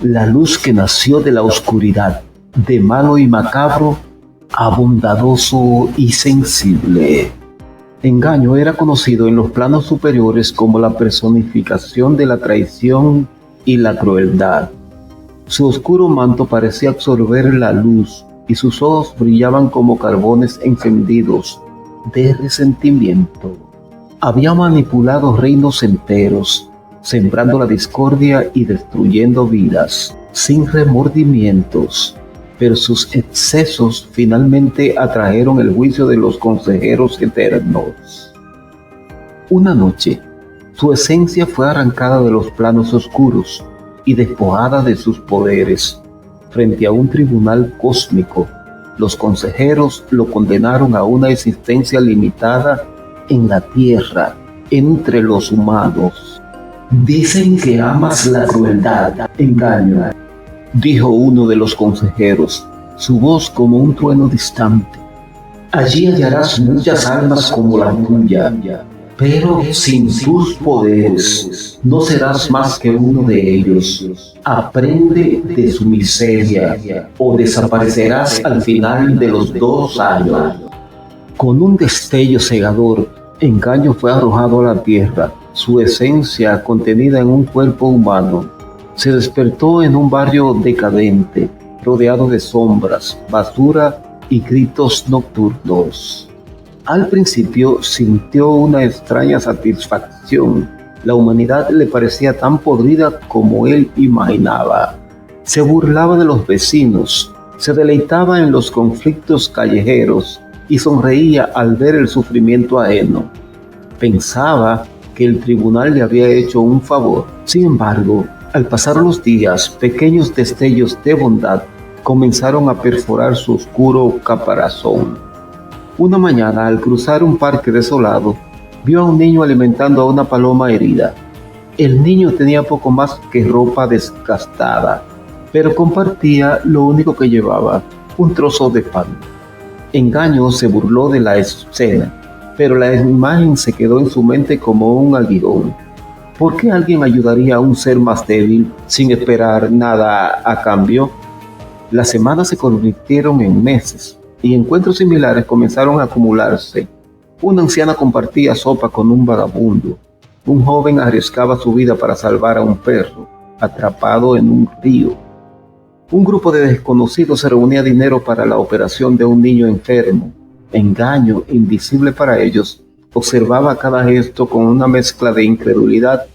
la luz que nació de la oscuridad, de malo y macabro a bondadoso y sensible. Engaño era conocido en los planos superiores como la personificación de la traición y la crueldad. Su oscuro manto parecía absorber la luz y sus ojos brillaban como carbones encendidos de resentimiento. Había manipulado reinos enteros, sembrando la discordia y destruyendo vidas, sin remordimientos. Pero sus excesos finalmente atrajeron el juicio de los consejeros eternos. Una noche, su esencia fue arrancada de los planos oscuros y despojada de sus poderes. Frente a un tribunal cósmico, los consejeros lo condenaron a una existencia limitada en la tierra, entre los humanos. «Dicen que amas la crueldad, Engaño», dijo uno de los consejeros, su voz como un trueno distante. «Allí hallarás muchas almas como la tuya, pero sin tus poderes no serás más que uno de ellos. Aprende de su miseria o desaparecerás al final de los 2 años». Con un destello cegador, Engaño fue arrojado a la tierra, su esencia contenida en un cuerpo humano. Se despertó en un barrio decadente, rodeado de sombras, basura y gritos nocturnos. Al principio sintió una extraña satisfacción. La humanidad le parecía tan podrida como él imaginaba. Se burlaba de los vecinos, se deleitaba en los conflictos callejeros y sonreía al ver el sufrimiento ajeno. Pensaba que el tribunal le había hecho un favor. Sin embargo, al pasar los días, pequeños destellos de bondad comenzaron a perforar su oscuro caparazón. Una mañana, al cruzar un parque desolado, vio a un niño alimentando a una paloma herida. El niño tenía poco más que ropa desgastada, pero compartía lo único que llevaba, un trozo de pan. Engaño se burló de la escena, pero la imagen se quedó en su mente como un aguijón. ¿Por qué alguien ayudaría a un ser más débil sin esperar nada a cambio? Las semanas se convirtieron en meses y encuentros similares comenzaron a acumularse. Una anciana compartía sopa con un vagabundo. Un joven arriesgaba su vida para salvar a un perro atrapado en un río. Un grupo de desconocidos se reunía dinero para la operación de un niño enfermo. Engaño, invisible para ellos, observaba cada gesto con una mezcla de incredulidad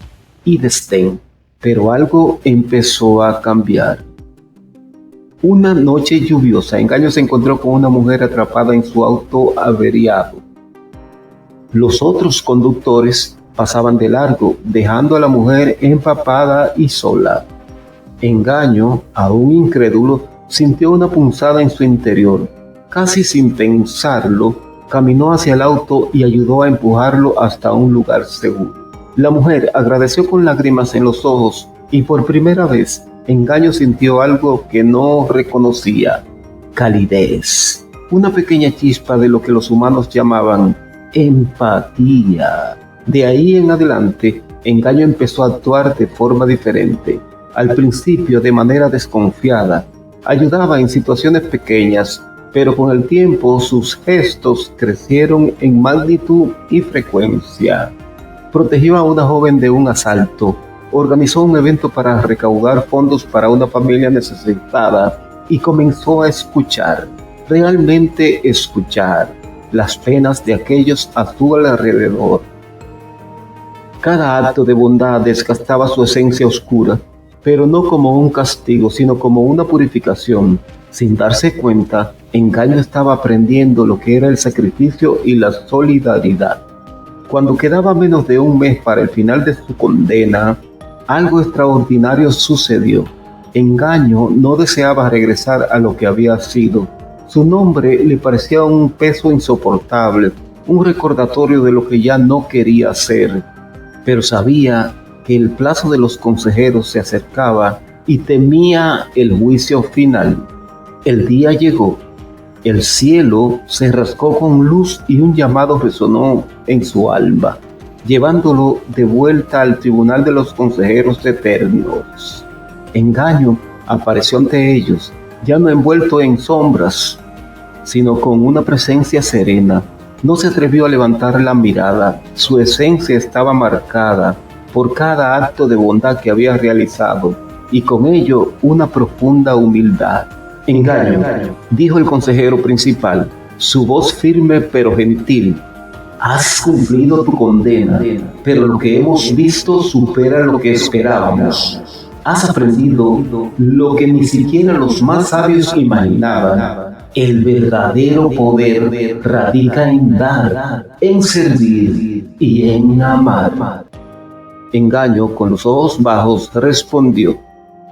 y desdén. Pero algo empezó a cambiar. Una noche lluviosa, Engaño se encontró con una mujer atrapada en su auto averiado. Los otros conductores pasaban de largo, dejando a la mujer empapada y sola. Engaño, aún incrédulo, sintió una punzada en su interior. Casi sin pensarlo, caminó hacia el auto y ayudó a empujarlo hasta un lugar seguro. La mujer agradeció con lágrimas en los ojos y por primera vez Engaño sintió algo que no reconocía: calidez. Una pequeña chispa de lo que los humanos llamaban empatía. De ahí en adelante, Engaño empezó a actuar de forma diferente. Al principio, de manera desconfiada, ayudaba en situaciones pequeñas, pero con el tiempo sus gestos crecieron en magnitud y frecuencia. Protegió a una joven de un asalto, organizó un evento para recaudar fondos para una familia necesitada y comenzó a escuchar, realmente escuchar, las penas de aquellos a su alrededor. Cada acto de bondad desgastaba su esencia oscura, pero no como un castigo, sino como una purificación. Sin darse cuenta, Engaño estaba aprendiendo lo que era el sacrificio y la solidaridad. Cuando quedaba menos de un mes para el final de su condena, algo extraordinario sucedió. Engaño no deseaba regresar a lo que había sido. Su nombre le parecía un peso insoportable, un recordatorio de lo que ya no quería ser. Pero sabía que el plazo de los consejeros se acercaba y temía el juicio final. El día llegó. El cielo se rasgó con luz y un llamado resonó en su alma, llevándolo de vuelta al tribunal de los consejeros eternos. Engaño apareció ante ellos, ya no envuelto en sombras, sino con una presencia serena. No se atrevió a levantar la mirada, su esencia estaba marcada por cada acto de bondad que había realizado, y con ello una profunda humildad. Engaño, dijo el consejero principal, su voz firme pero gentil. Has cumplido tu condena, pero lo que hemos visto supera lo que esperábamos. Has aprendido lo que ni siquiera los más sabios imaginaban. El verdadero poder radica en dar, en servir y en amar. Engaño, con los ojos bajos, respondió: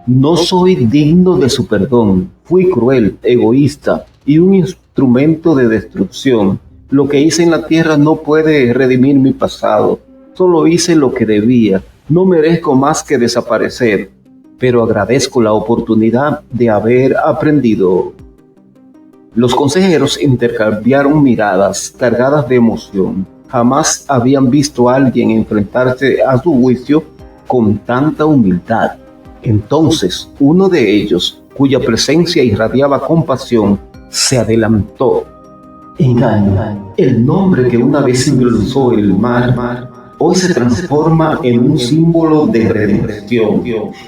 no soy digno de su perdón. Fui cruel, egoísta y un instrumento de destrucción. Lo que hice en la tierra no puede redimir mi pasado. Solo hice lo que debía. No merezco más que desaparecer, pero agradezco la oportunidad de haber aprendido. Los consejeros intercambiaron miradas cargadas de emoción. Jamás habían visto a alguien enfrentarse a su juicio con tanta humildad. Entonces, uno de ellos, cuya presencia irradiaba compasión, se adelantó. Engaño, el nombre que una vez simbolizó el mar, hoy se transforma en un símbolo de redención.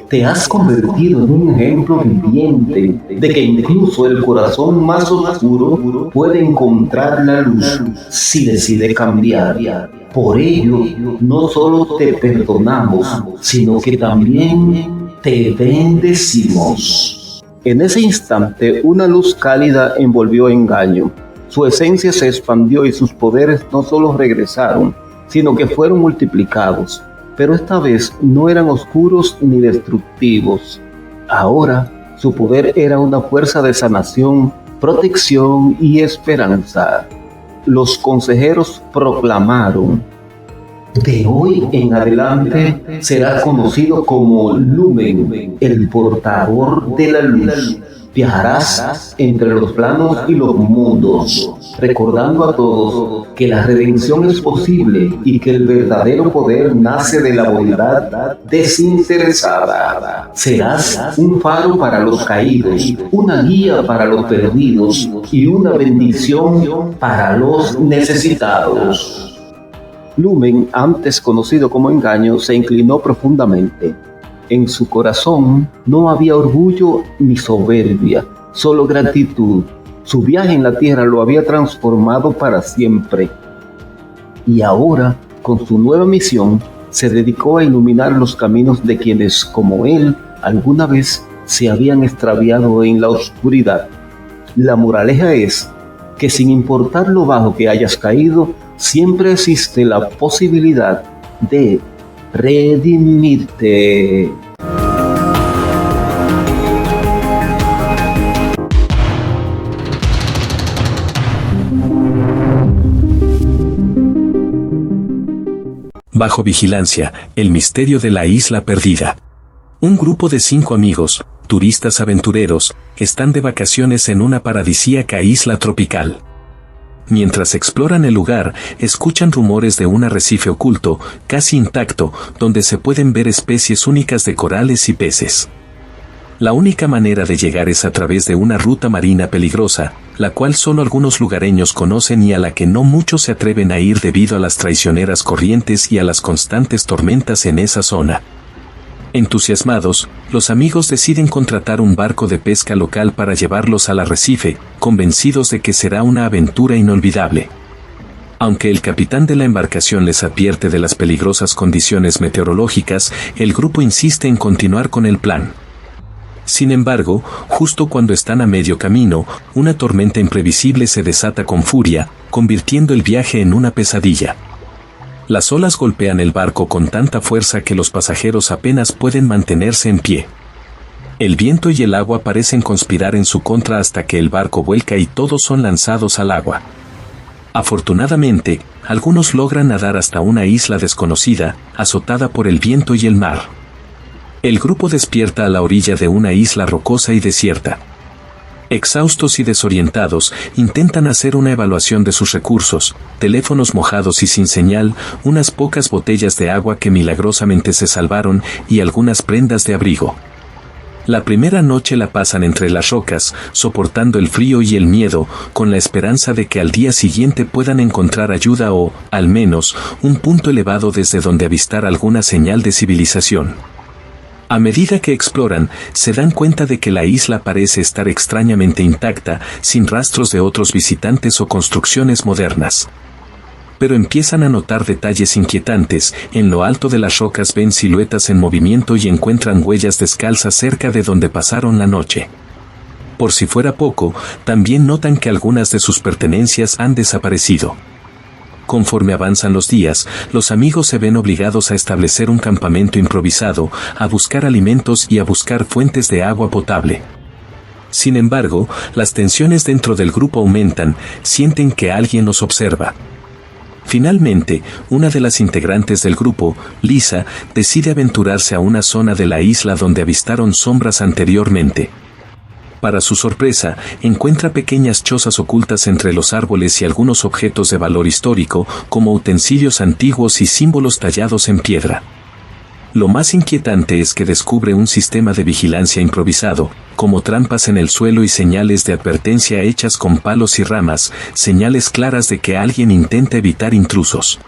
Te has convertido en un ejemplo viviente de que incluso el corazón más oscuro puede encontrar la luz si decide cambiar. Por ello, no solo te perdonamos, sino que también te bendecimos. En ese instante, una luz cálida envolvió a Engaño. Su esencia se expandió y sus poderes no solo regresaron, sino que fueron multiplicados. Pero esta vez no eran oscuros ni destructivos. Ahora, su poder era una fuerza de sanación, protección y esperanza. Los consejeros proclamaron: de hoy en adelante serás conocido como Lumen, el portador de la luz. Viajarás entre los planos y los mundos, recordando a todos que la redención es posible y que el verdadero poder nace de la bondad desinteresada. Serás un faro para los caídos, una guía para los perdidos y una bendición para los necesitados. Lumen, antes conocido como Engaño, se inclinó profundamente. En su corazón no había orgullo ni soberbia, solo gratitud. Su viaje en la tierra lo había transformado para siempre. Y ahora, con su nueva misión, se dedicó a iluminar los caminos de quienes, como él, alguna vez se habían extraviado en la oscuridad. La moraleja es que sin importar lo bajo que hayas caído, siempre existe la posibilidad de redimirte. Bajo vigilancia, el misterio de la isla perdida. Un grupo de 5 amigos, turistas aventureros, están de vacaciones en una paradisíaca isla tropical. Mientras exploran el lugar, escuchan rumores de un arrecife oculto, casi intacto, donde se pueden ver especies únicas de corales y peces. La única manera de llegar es a través de una ruta marina peligrosa, la cual solo algunos lugareños conocen y a la que no muchos se atreven a ir debido a las traicioneras corrientes y a las constantes tormentas en esa zona. Entusiasmados, los amigos deciden contratar un barco de pesca local para llevarlos al arrecife, convencidos de que será una aventura inolvidable. Aunque el capitán de la embarcación les advierte de las peligrosas condiciones meteorológicas, el grupo insiste en continuar con el plan. Sin embargo, justo cuando están a medio camino, una tormenta imprevisible se desata con furia, convirtiendo el viaje en una pesadilla. Las olas golpean el barco con tanta fuerza que los pasajeros apenas pueden mantenerse en pie. El viento y el agua parecen conspirar en su contra hasta que el barco vuelca y todos son lanzados al agua. Afortunadamente, algunos logran nadar hasta una isla desconocida, azotada por el viento y el mar. El grupo despierta a la orilla de una isla rocosa y desierta. Exhaustos y desorientados, intentan hacer una evaluación de sus recursos: teléfonos mojados y sin señal, unas pocas botellas de agua que milagrosamente se salvaron y algunas prendas de abrigo. La primera noche la pasan entre las rocas, soportando el frío y el miedo, con la esperanza de que al día siguiente puedan encontrar ayuda o, al menos, un punto elevado desde donde avistar alguna señal de civilización. A medida que exploran, se dan cuenta de que la isla parece estar extrañamente intacta, sin rastros de otros visitantes o construcciones modernas. Pero empiezan a notar detalles inquietantes. En lo alto de las rocas ven siluetas en movimiento y encuentran huellas descalzas cerca de donde pasaron la noche. Por si fuera poco, también notan que algunas de sus pertenencias han desaparecido. Conforme avanzan los días, los amigos se ven obligados a establecer un campamento improvisado, a buscar alimentos y a buscar fuentes de agua potable. Sin embargo, las tensiones dentro del grupo aumentan, sienten que alguien los observa. Finalmente, una de las integrantes del grupo, Lisa, decide aventurarse a una zona de la isla donde avistaron sombras anteriormente. Para su sorpresa, encuentra pequeñas chozas ocultas entre los árboles y algunos objetos de valor histórico, como utensilios antiguos y símbolos tallados en piedra. Lo más inquietante es que descubre un sistema de vigilancia improvisado, como trampas en el suelo y señales de advertencia hechas con palos y ramas, señales claras de que alguien intenta evitar intrusos.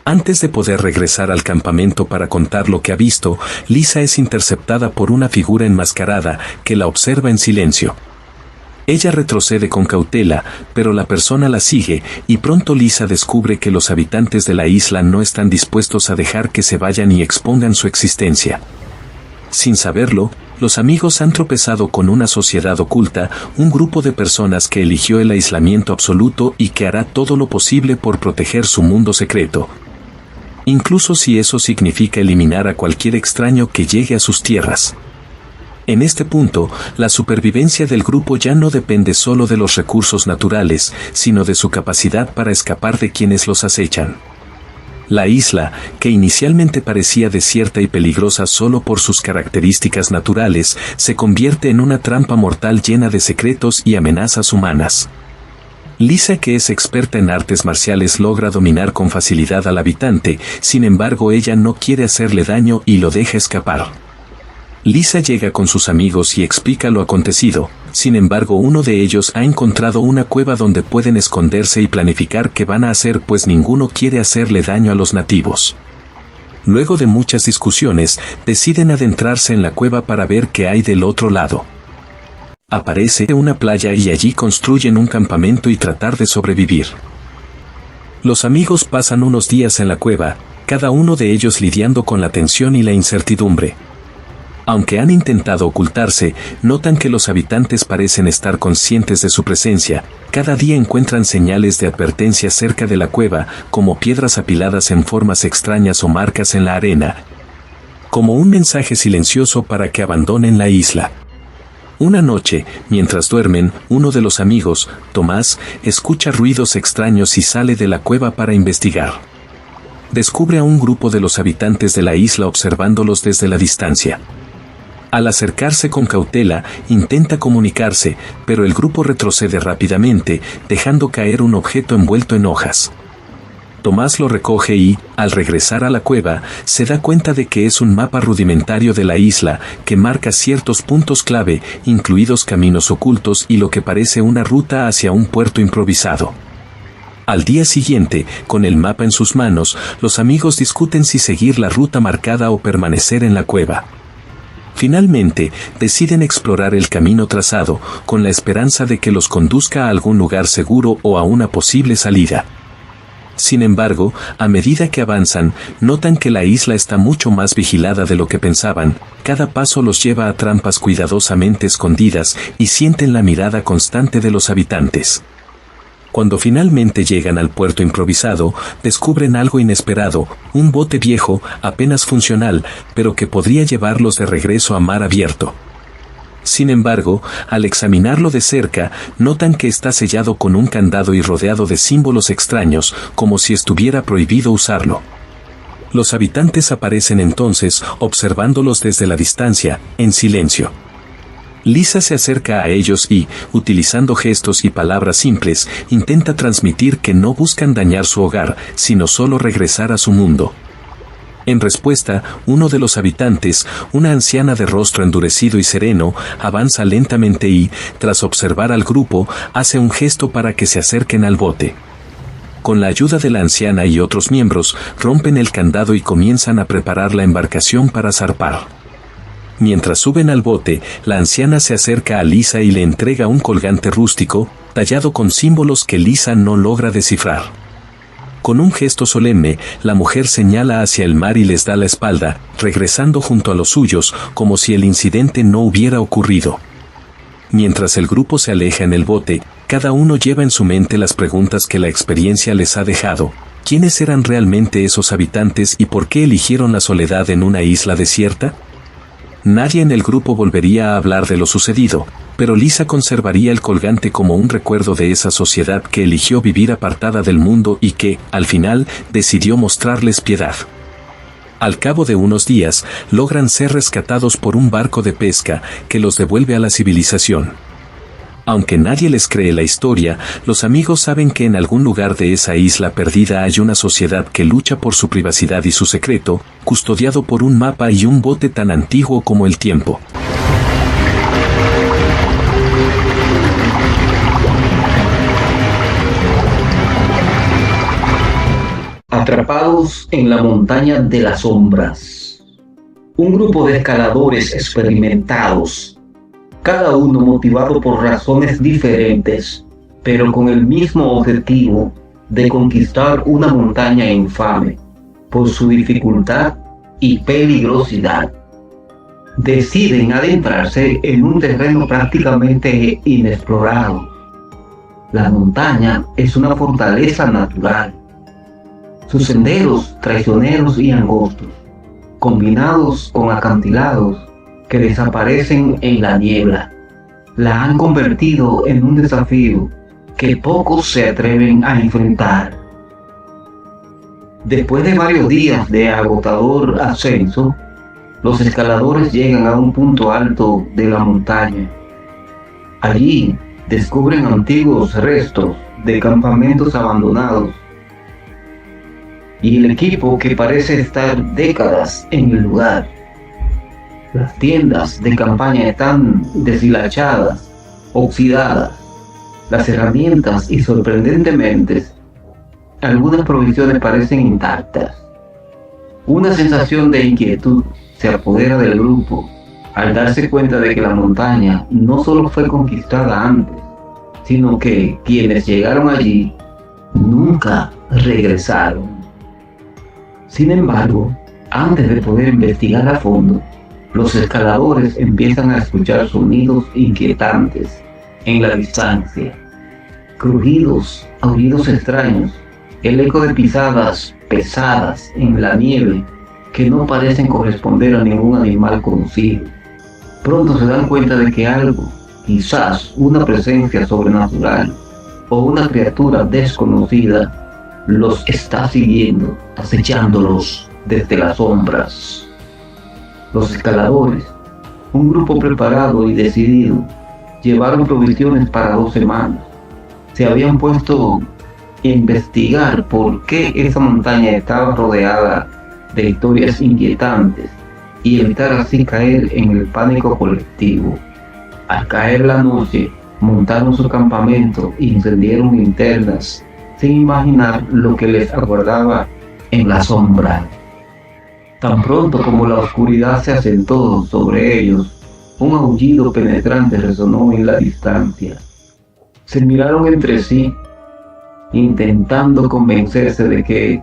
Antes de poder regresar al campamento para contar lo que ha visto, Lisa es interceptada por una figura enmascarada que la observa en silencio. Ella retrocede con cautela, pero la persona la sigue, y pronto Lisa descubre que los habitantes de la isla no están dispuestos a dejar que se vayan y expongan su existencia. Sin saberlo, los amigos han tropezado con una sociedad oculta, un grupo de personas que eligió el aislamiento absoluto y que hará todo lo posible por proteger su mundo secreto. Incluso si eso significa eliminar a cualquier extraño que llegue a sus tierras. En este punto, la supervivencia del grupo ya no depende solo de los recursos naturales, sino de su capacidad para escapar de quienes los acechan. La isla, que inicialmente parecía desierta y peligrosa solo por sus características naturales, se convierte en una trampa mortal llena de secretos y amenazas humanas. Lisa, que es experta en artes marciales, logra dominar con facilidad al habitante, sin embargo ella no quiere hacerle daño y lo deja escapar. Lisa llega con sus amigos y explica lo acontecido, sin embargo uno de ellos ha encontrado una cueva donde pueden esconderse y planificar qué van a hacer, pues ninguno quiere hacerle daño a los nativos. Luego de muchas discusiones, deciden adentrarse en la cueva para ver qué hay del otro lado. Aparece una playa y allí construyen un campamento y tratar de sobrevivir. Los amigos pasan unos días en la cueva, cada uno de ellos lidiando con la tensión y la incertidumbre. Aunque han intentado ocultarse, notan que los habitantes parecen estar conscientes de su presencia. Cada día encuentran señales de advertencia cerca de la cueva, como piedras apiladas en formas extrañas o marcas en la arena, como un mensaje silencioso para que abandonen la isla. Una noche, mientras duermen, uno de los amigos, Tomás, escucha ruidos extraños y sale de la cueva para investigar. Descubre a un grupo de los habitantes de la isla observándolos desde la distancia. Al acercarse con cautela, intenta comunicarse, pero el grupo retrocede rápidamente, dejando caer un objeto envuelto en hojas. Tomás lo recoge y, al regresar a la cueva, se da cuenta de que es un mapa rudimentario de la isla, que marca ciertos puntos clave, incluidos caminos ocultos y lo que parece una ruta hacia un puerto improvisado. Al día siguiente, con el mapa en sus manos, los amigos discuten si seguir la ruta marcada o permanecer en la cueva. Finalmente, deciden explorar el camino trazado, con la esperanza de que los conduzca a algún lugar seguro o a una posible salida. Sin embargo, a medida que avanzan, notan que la isla está mucho más vigilada de lo que pensaban. Cada paso los lleva a trampas cuidadosamente escondidas y sienten la mirada constante de los habitantes. Cuando finalmente llegan al puerto improvisado, descubren algo inesperado, un bote viejo, apenas funcional, pero que podría llevarlos de regreso a mar abierto. Sin embargo, al examinarlo de cerca, notan que está sellado con un candado y rodeado de símbolos extraños, como si estuviera prohibido usarlo. Los habitantes aparecen entonces, observándolos desde la distancia, en silencio. Lisa se acerca a ellos y, utilizando gestos y palabras simples, intenta transmitir que no buscan dañar su hogar, sino solo regresar a su mundo. En respuesta, uno de los habitantes, una anciana de rostro endurecido y sereno, avanza lentamente y, tras observar al grupo, hace un gesto para que se acerquen al bote. Con la ayuda de la anciana y otros miembros, rompen el candado y comienzan a preparar la embarcación para zarpar. Mientras suben al bote, la anciana se acerca a Lisa y le entrega un colgante rústico, tallado con símbolos que Lisa no logra descifrar. Con un gesto solemne, la mujer señala hacia el mar y les da la espalda, regresando junto a los suyos, como si el incidente no hubiera ocurrido. Mientras el grupo se aleja en el bote, cada uno lleva en su mente las preguntas que la experiencia les ha dejado. ¿Quiénes eran realmente esos habitantes y por qué eligieron la soledad en una isla desierta? Nadie en el grupo volvería a hablar de lo sucedido, pero Lisa conservaría el colgante como un recuerdo de esa sociedad que eligió vivir apartada del mundo y que, al final, decidió mostrarles piedad. Al cabo de unos días, logran ser rescatados por un barco de pesca que los devuelve a la civilización. Aunque nadie les cree la historia, los amigos saben que en algún lugar de esa isla perdida hay una sociedad que lucha por su privacidad y su secreto, custodiado por un mapa y un bote tan antiguo como el tiempo. Atrapados en la montaña de las sombras. Un grupo de escaladores experimentados, cada uno motivado por razones diferentes, pero con el mismo objetivo de conquistar una montaña infame por su dificultad y peligrosidad. Deciden adentrarse en un terreno prácticamente inexplorado. La montaña es una fortaleza natural. Sus senderos traicioneros y angostos, combinados con acantilados que desaparecen en la niebla, la han convertido en un desafío que pocos se atreven a enfrentar. Después de varios días de agotador ascenso, los escaladores llegan a un punto alto de la montaña. Allí descubren antiguos restos de campamentos abandonados y el equipo que parece estar décadas en el lugar. Las tiendas de campaña están deshilachadas, oxidadas, las herramientas y sorprendentemente, algunas provisiones parecen intactas. Una sensación de inquietud se apodera del grupo al darse cuenta de que la montaña no solo fue conquistada antes, sino que quienes llegaron allí nunca regresaron. Sin embargo, antes de poder investigar a fondo, los escaladores empiezan a escuchar sonidos inquietantes en la distancia. Crujidos, aullidos extraños, el eco de pisadas pesadas en la nieve que no parecen corresponder a ningún animal conocido. Pronto se dan cuenta de que algo, quizás una presencia sobrenatural o una criatura desconocida, los está siguiendo, acechándolos desde las sombras. Los escaladores, un grupo preparado y decidido, llevaron provisiones para 2 semanas. Se habían puesto a investigar por qué esa montaña estaba rodeada de historias inquietantes y evitar así caer en el pánico colectivo. Al caer la noche, montaron su campamento e encendieron linternas, sin imaginar lo que les aguardaba en la sombra. Tan pronto como la oscuridad se asentó sobre ellos, un aullido penetrante resonó en la distancia. Se miraron entre sí, intentando convencerse de que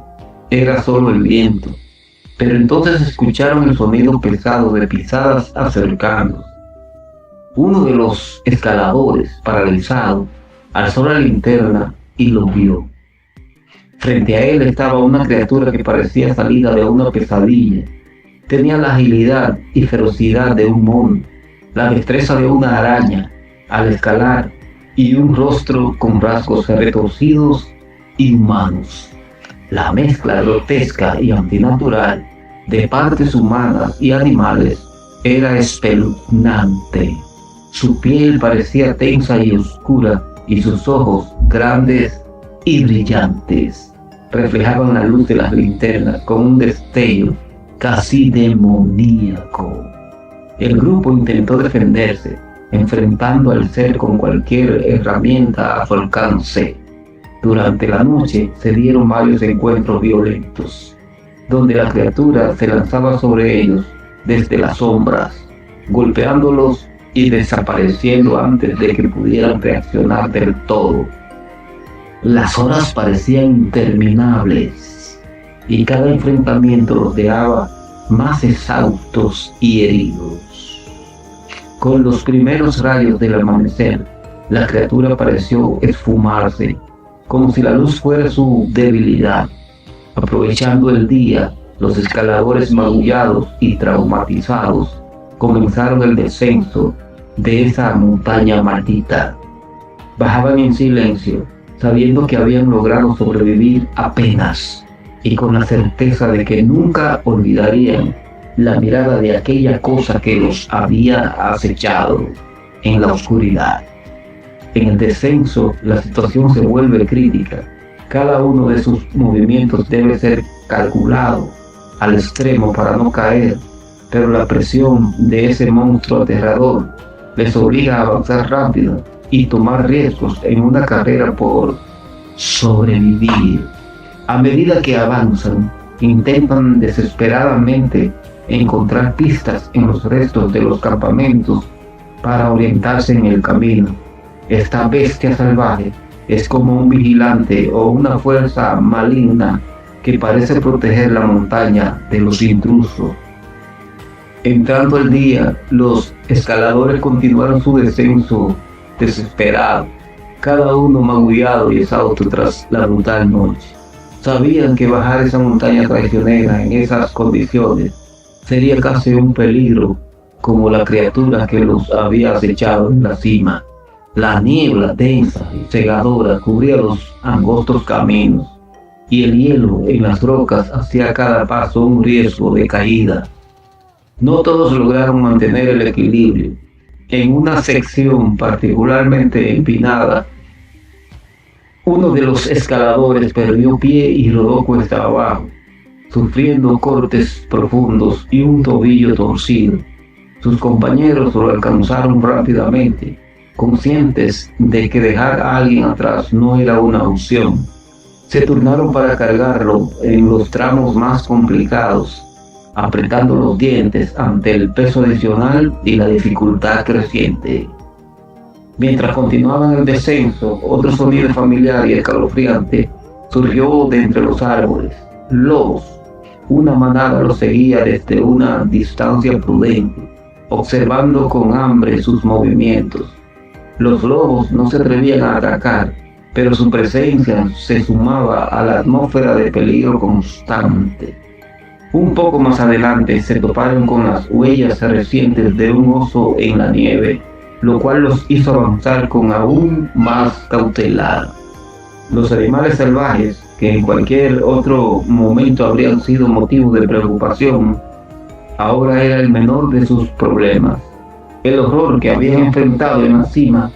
era solo el viento, pero entonces escucharon el sonido pesado de pisadas acercándose. Uno de los escaladores, paralizado, alzó la linterna y lo vio. Frente a él estaba una criatura que parecía salida de una pesadilla. Tenía la agilidad y ferocidad de un mono, la destreza de una araña al escalar y un rostro con rasgos retorcidos y humanos. La mezcla grotesca y antinatural de partes humanas y animales era espeluznante. Su piel parecía tensa y oscura y sus ojos, grandes y brillantes, reflejaban la luz de las linternas con un destello casi demoníaco. El grupo intentó defenderse, enfrentando al ser con cualquier herramienta a su alcance. Durante la noche se dieron varios encuentros violentos, donde la criatura se lanzaba sobre ellos desde las sombras, golpeándolos y desapareciendo antes de que pudieran reaccionar del todo. Las horas parecían interminables y cada enfrentamiento los dejaba más exhaustos y heridos. Con los primeros rayos del amanecer, la criatura pareció esfumarse, como si la luz fuera su debilidad. Aprovechando el día, los escaladores magullados y traumatizados comenzaron el descenso de esa montaña maldita. Bajaban en silencio, sabiendo que habían logrado sobrevivir apenas, y con la certeza de que nunca olvidarían la mirada de aquella cosa que los había acechado en la oscuridad. En el descenso, la situación se vuelve crítica. Cada uno de sus movimientos debe ser calculado al extremo para no caer, pero la presión de ese monstruo aterrador les obliga a avanzar rápido y tomar riesgos en una carrera por sobrevivir. A medida que avanzan, intentan desesperadamente encontrar pistas en los restos de los campamentos para orientarse en el camino. Esta bestia salvaje es como un vigilante o una fuerza maligna que parece proteger la montaña de los intrusos. Entrando el día, los escaladores continuaron su descenso desesperado, cada uno magullado y exhausto tras la brutal noche. Sabían que bajar esa montaña traicionera en esas condiciones sería casi un peligro, como la criatura que los había acechado en la cima. La niebla densa y cegadora cubría los angostos caminos, y el hielo en las rocas hacía cada paso un riesgo de caída. No todos lograron mantener el equilibrio. En una sección particularmente empinada, uno de los escaladores perdió pie y rodó cuesta abajo, sufriendo cortes profundos y un tobillo torcido. Sus compañeros lo alcanzaron rápidamente, conscientes de que dejar a alguien atrás no era una opción. Se turnaron para cargarlo en los tramos más complicados, apretando los dientes ante el peso adicional y la dificultad creciente. Mientras continuaban el descenso, otro sonido familiar y escalofriante surgió de entre los árboles. Lobos. Una manada los seguía desde una distancia prudente, observando con hambre sus movimientos. Los lobos no se atrevían a atacar, pero su presencia se sumaba a la atmósfera de peligro constante. Un poco más adelante se toparon con las huellas recientes de un oso en la nieve, lo cual los hizo avanzar con aún más cautela. Los animales salvajes, que en cualquier otro momento habrían sido motivo de preocupación, ahora era el menor de sus problemas. El horror que habían enfrentado en la cima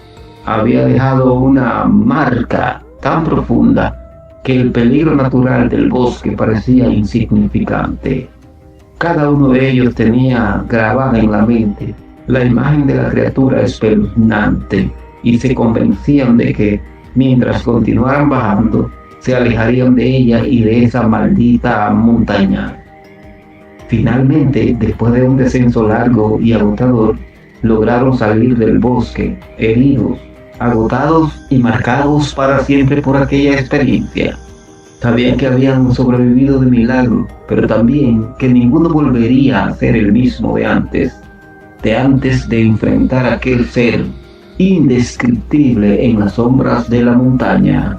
había dejado una marca tan profunda que el peligro natural del bosque parecía insignificante. Cada uno de ellos tenía grabada en la mente la imagen de la criatura espeluznante y se convencían de que, mientras continuaran bajando, se alejarían de ella y de esa maldita montaña. Finalmente, después de un descenso largo y agotador, lograron salir del bosque, heridos, agotados y marcados para siempre por aquella experiencia. Sabían que habían sobrevivido de milagro, pero también que ninguno volvería a ser el mismo de antes de enfrentar a aquel ser indescriptible en las sombras de la montaña.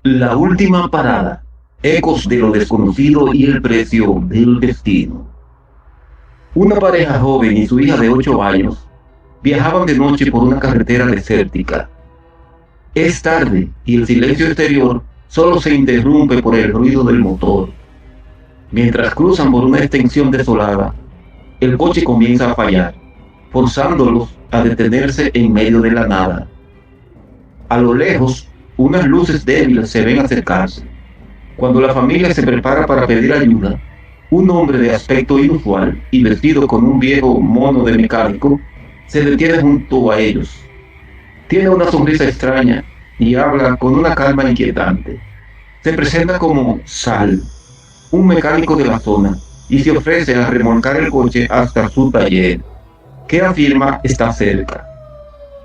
La última parada. Ecos de lo desconocido y el precio del destino. Una pareja joven y su hija de 8 años viajaban de noche por una carretera desértica. Es tarde y el silencio exterior solo se interrumpe por el ruido del motor. Mientras cruzan por una extensión desolada, el coche comienza a fallar, forzándolos a detenerse en medio de la nada. A lo lejos, unas luces débiles se ven acercarse. Cuando la familia se prepara para pedir ayuda, un hombre de aspecto inusual y vestido con un viejo mono de mecánico se detiene junto a ellos. Tiene una sonrisa extraña y habla con una calma inquietante. Se presenta como Sal, un mecánico de la zona, y se ofrece a remolcar el coche hasta su taller, que afirma está cerca.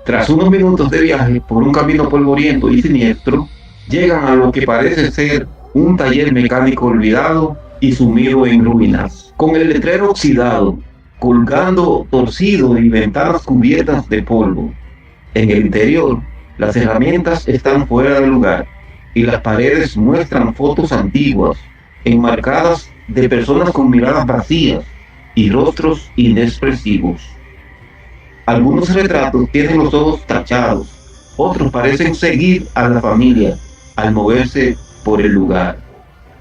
Tras unos minutos de viaje por un camino polvoriento y siniestro, llegan a lo que parece ser un taller mecánico olvidado y sumido en ruinas, con el letrero oxidado, colgando torcido y ventanas cubiertas de polvo. En el interior, las herramientas están fuera de lugar y las paredes muestran fotos antiguas, enmarcadas de personas con miradas vacías y rostros inexpresivos. Algunos retratos tienen los ojos tachados, otros parecen seguir a la familia al moverse por el lugar.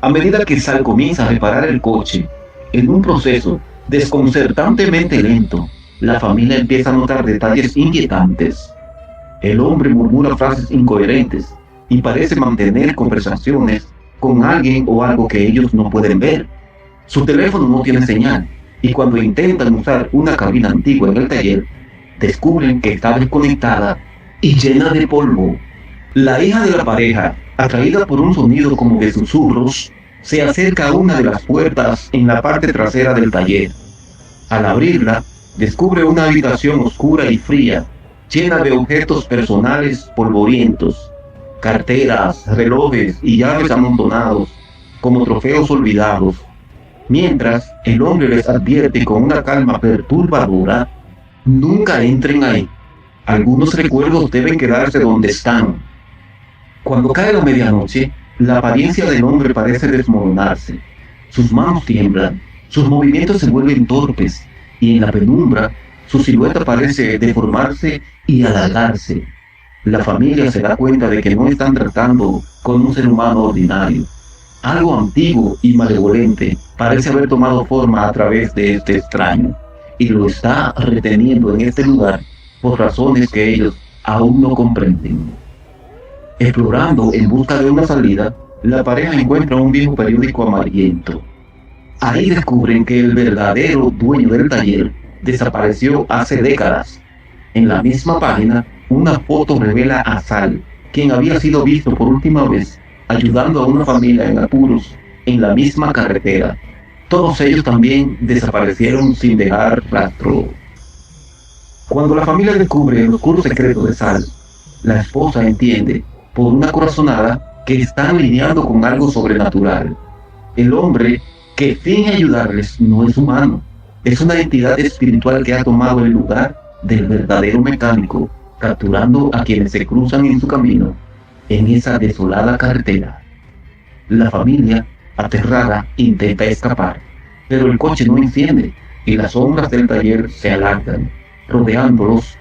A medida que Sal comienza a reparar el coche, en un proceso desconcertantemente lento, la familia empieza a notar detalles inquietantes. El hombre murmura frases incoherentes y parece mantener conversaciones con alguien o algo que ellos no pueden ver. Su teléfono no tiene señal y cuando intentan usar una cabina antigua en el taller, descubren que está desconectada y llena de polvo. La hija de la pareja, atraída por un sonido como de susurros, se acerca a una de las puertas en la parte trasera del taller. Al abrirla, descubre una habitación oscura y fría, llena de objetos personales polvorientos, carteras, relojes y llaves amontonados, como trofeos olvidados. Mientras, el hombre les advierte con una calma perturbadora: nunca entren ahí. Algunos recuerdos deben quedarse donde están. Cuando cae la medianoche, la apariencia del hombre parece desmoronarse. Sus manos tiemblan, sus movimientos se vuelven torpes, y en la penumbra, su silueta parece deformarse y alargarse. La familia se da cuenta de que no están tratando con un ser humano ordinario. Algo antiguo y malevolente parece haber tomado forma a través de este extraño, y lo está reteniendo en este lugar por razones que ellos aún no comprenden. Explorando en busca de una salida, la pareja encuentra un viejo periódico amarillento. Ahí descubren que el verdadero dueño del taller desapareció hace décadas. En la misma página, una foto revela a Sal, quien había sido visto por última vez ayudando a una familia en apuros en la misma carretera. Todos ellos también desaparecieron sin dejar rastro. Cuando la familia descubre el oscuro secreto de Sal, la esposa entiende, por una corazonada, que están lidiando con algo sobrenatural. El hombre que finge ayudarles no es humano, es una entidad espiritual que ha tomado el lugar del verdadero mecánico, capturando a quienes se cruzan en su camino en esa desolada carretera. La familia, aterrada, intenta escapar, pero el coche no enciende y las sombras del taller se alargan, rodeándolos.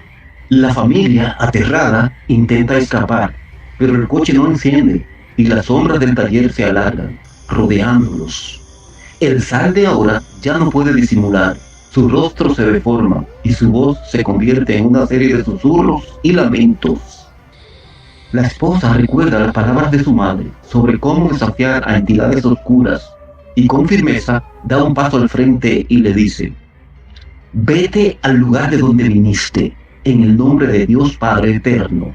La familia, aterrada, intenta escapar, pero el coche no enciende y las sombras del taller se alargan, rodeándolos. El Sal de ahora ya no puede disimular, su rostro se deforma y su voz se convierte en una serie de susurros y lamentos. La esposa recuerda las palabras de su madre sobre cómo desafiar a entidades oscuras y con firmeza da un paso al frente y le dice: vete al lugar de donde viniste, en el nombre de Dios Padre Eterno.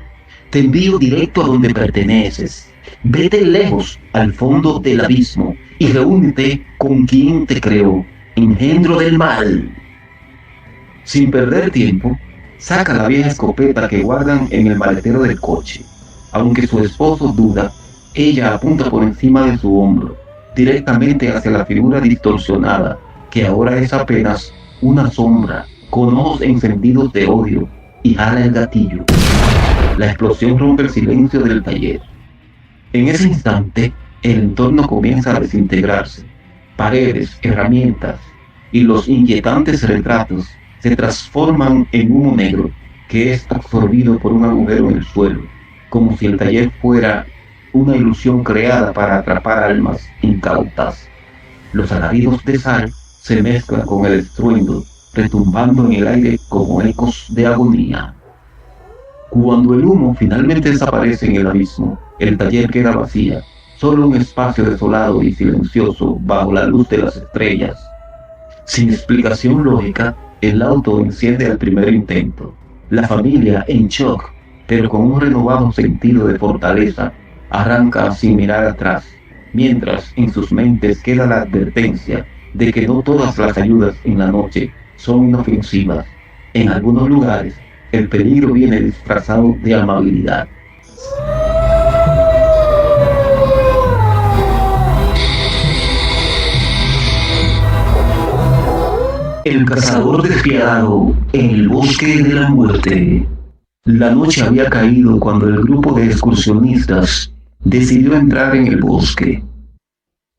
Te envío directo a donde perteneces. Vete lejos, al fondo del abismo, y reúnete con quien te creó, engendro del mal. Sin perder tiempo, saca la vieja escopeta que guardan en el maletero del coche. Aunque su esposo duda, ella apunta por encima de su hombro, directamente hacia la figura distorsionada, que ahora es apenas una sombra, con ojos encendidos de odio, y jala el gatillo. La explosión rompe el silencio del taller. En ese instante, el entorno comienza a desintegrarse. Paredes, herramientas y los inquietantes retratos se transforman en humo negro que es absorbido por un agujero en el suelo, como si el taller fuera una ilusión creada para atrapar almas incautas. Los alaridos de Sal se mezclan con el estruendo, retumbando en el aire como ecos de agonía. Cuando el humo finalmente desaparece en el abismo, el taller queda vacía, solo un espacio desolado y silencioso bajo la luz de las estrellas. Sin explicación lógica, el auto enciende al primer intento. La familia, en shock, pero con un renovado sentido de fortaleza, arranca sin mirar atrás, mientras en sus mentes queda la advertencia de que no todas las ayudas en la noche son inofensivas. En algunos lugares, el peligro viene disfrazado de amabilidad. El cazador despiadado en el bosque de la muerte. La noche había caído cuando el grupo de excursionistas decidió entrar en el bosque.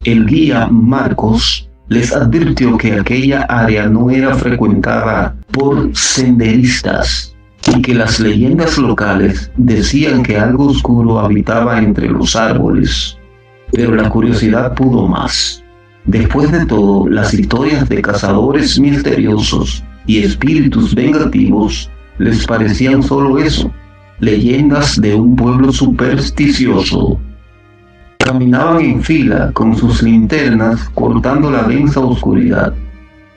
El guía Marcos les advirtió que aquella área no era frecuentada por senderistas y que las leyendas locales decían que algo oscuro habitaba entre los árboles. Pero la curiosidad pudo más. Después de todo, las historias de cazadores misteriosos y espíritus vengativos les parecían solo eso, leyendas de un pueblo supersticioso. Caminaban en fila con sus linternas cortando la densa oscuridad.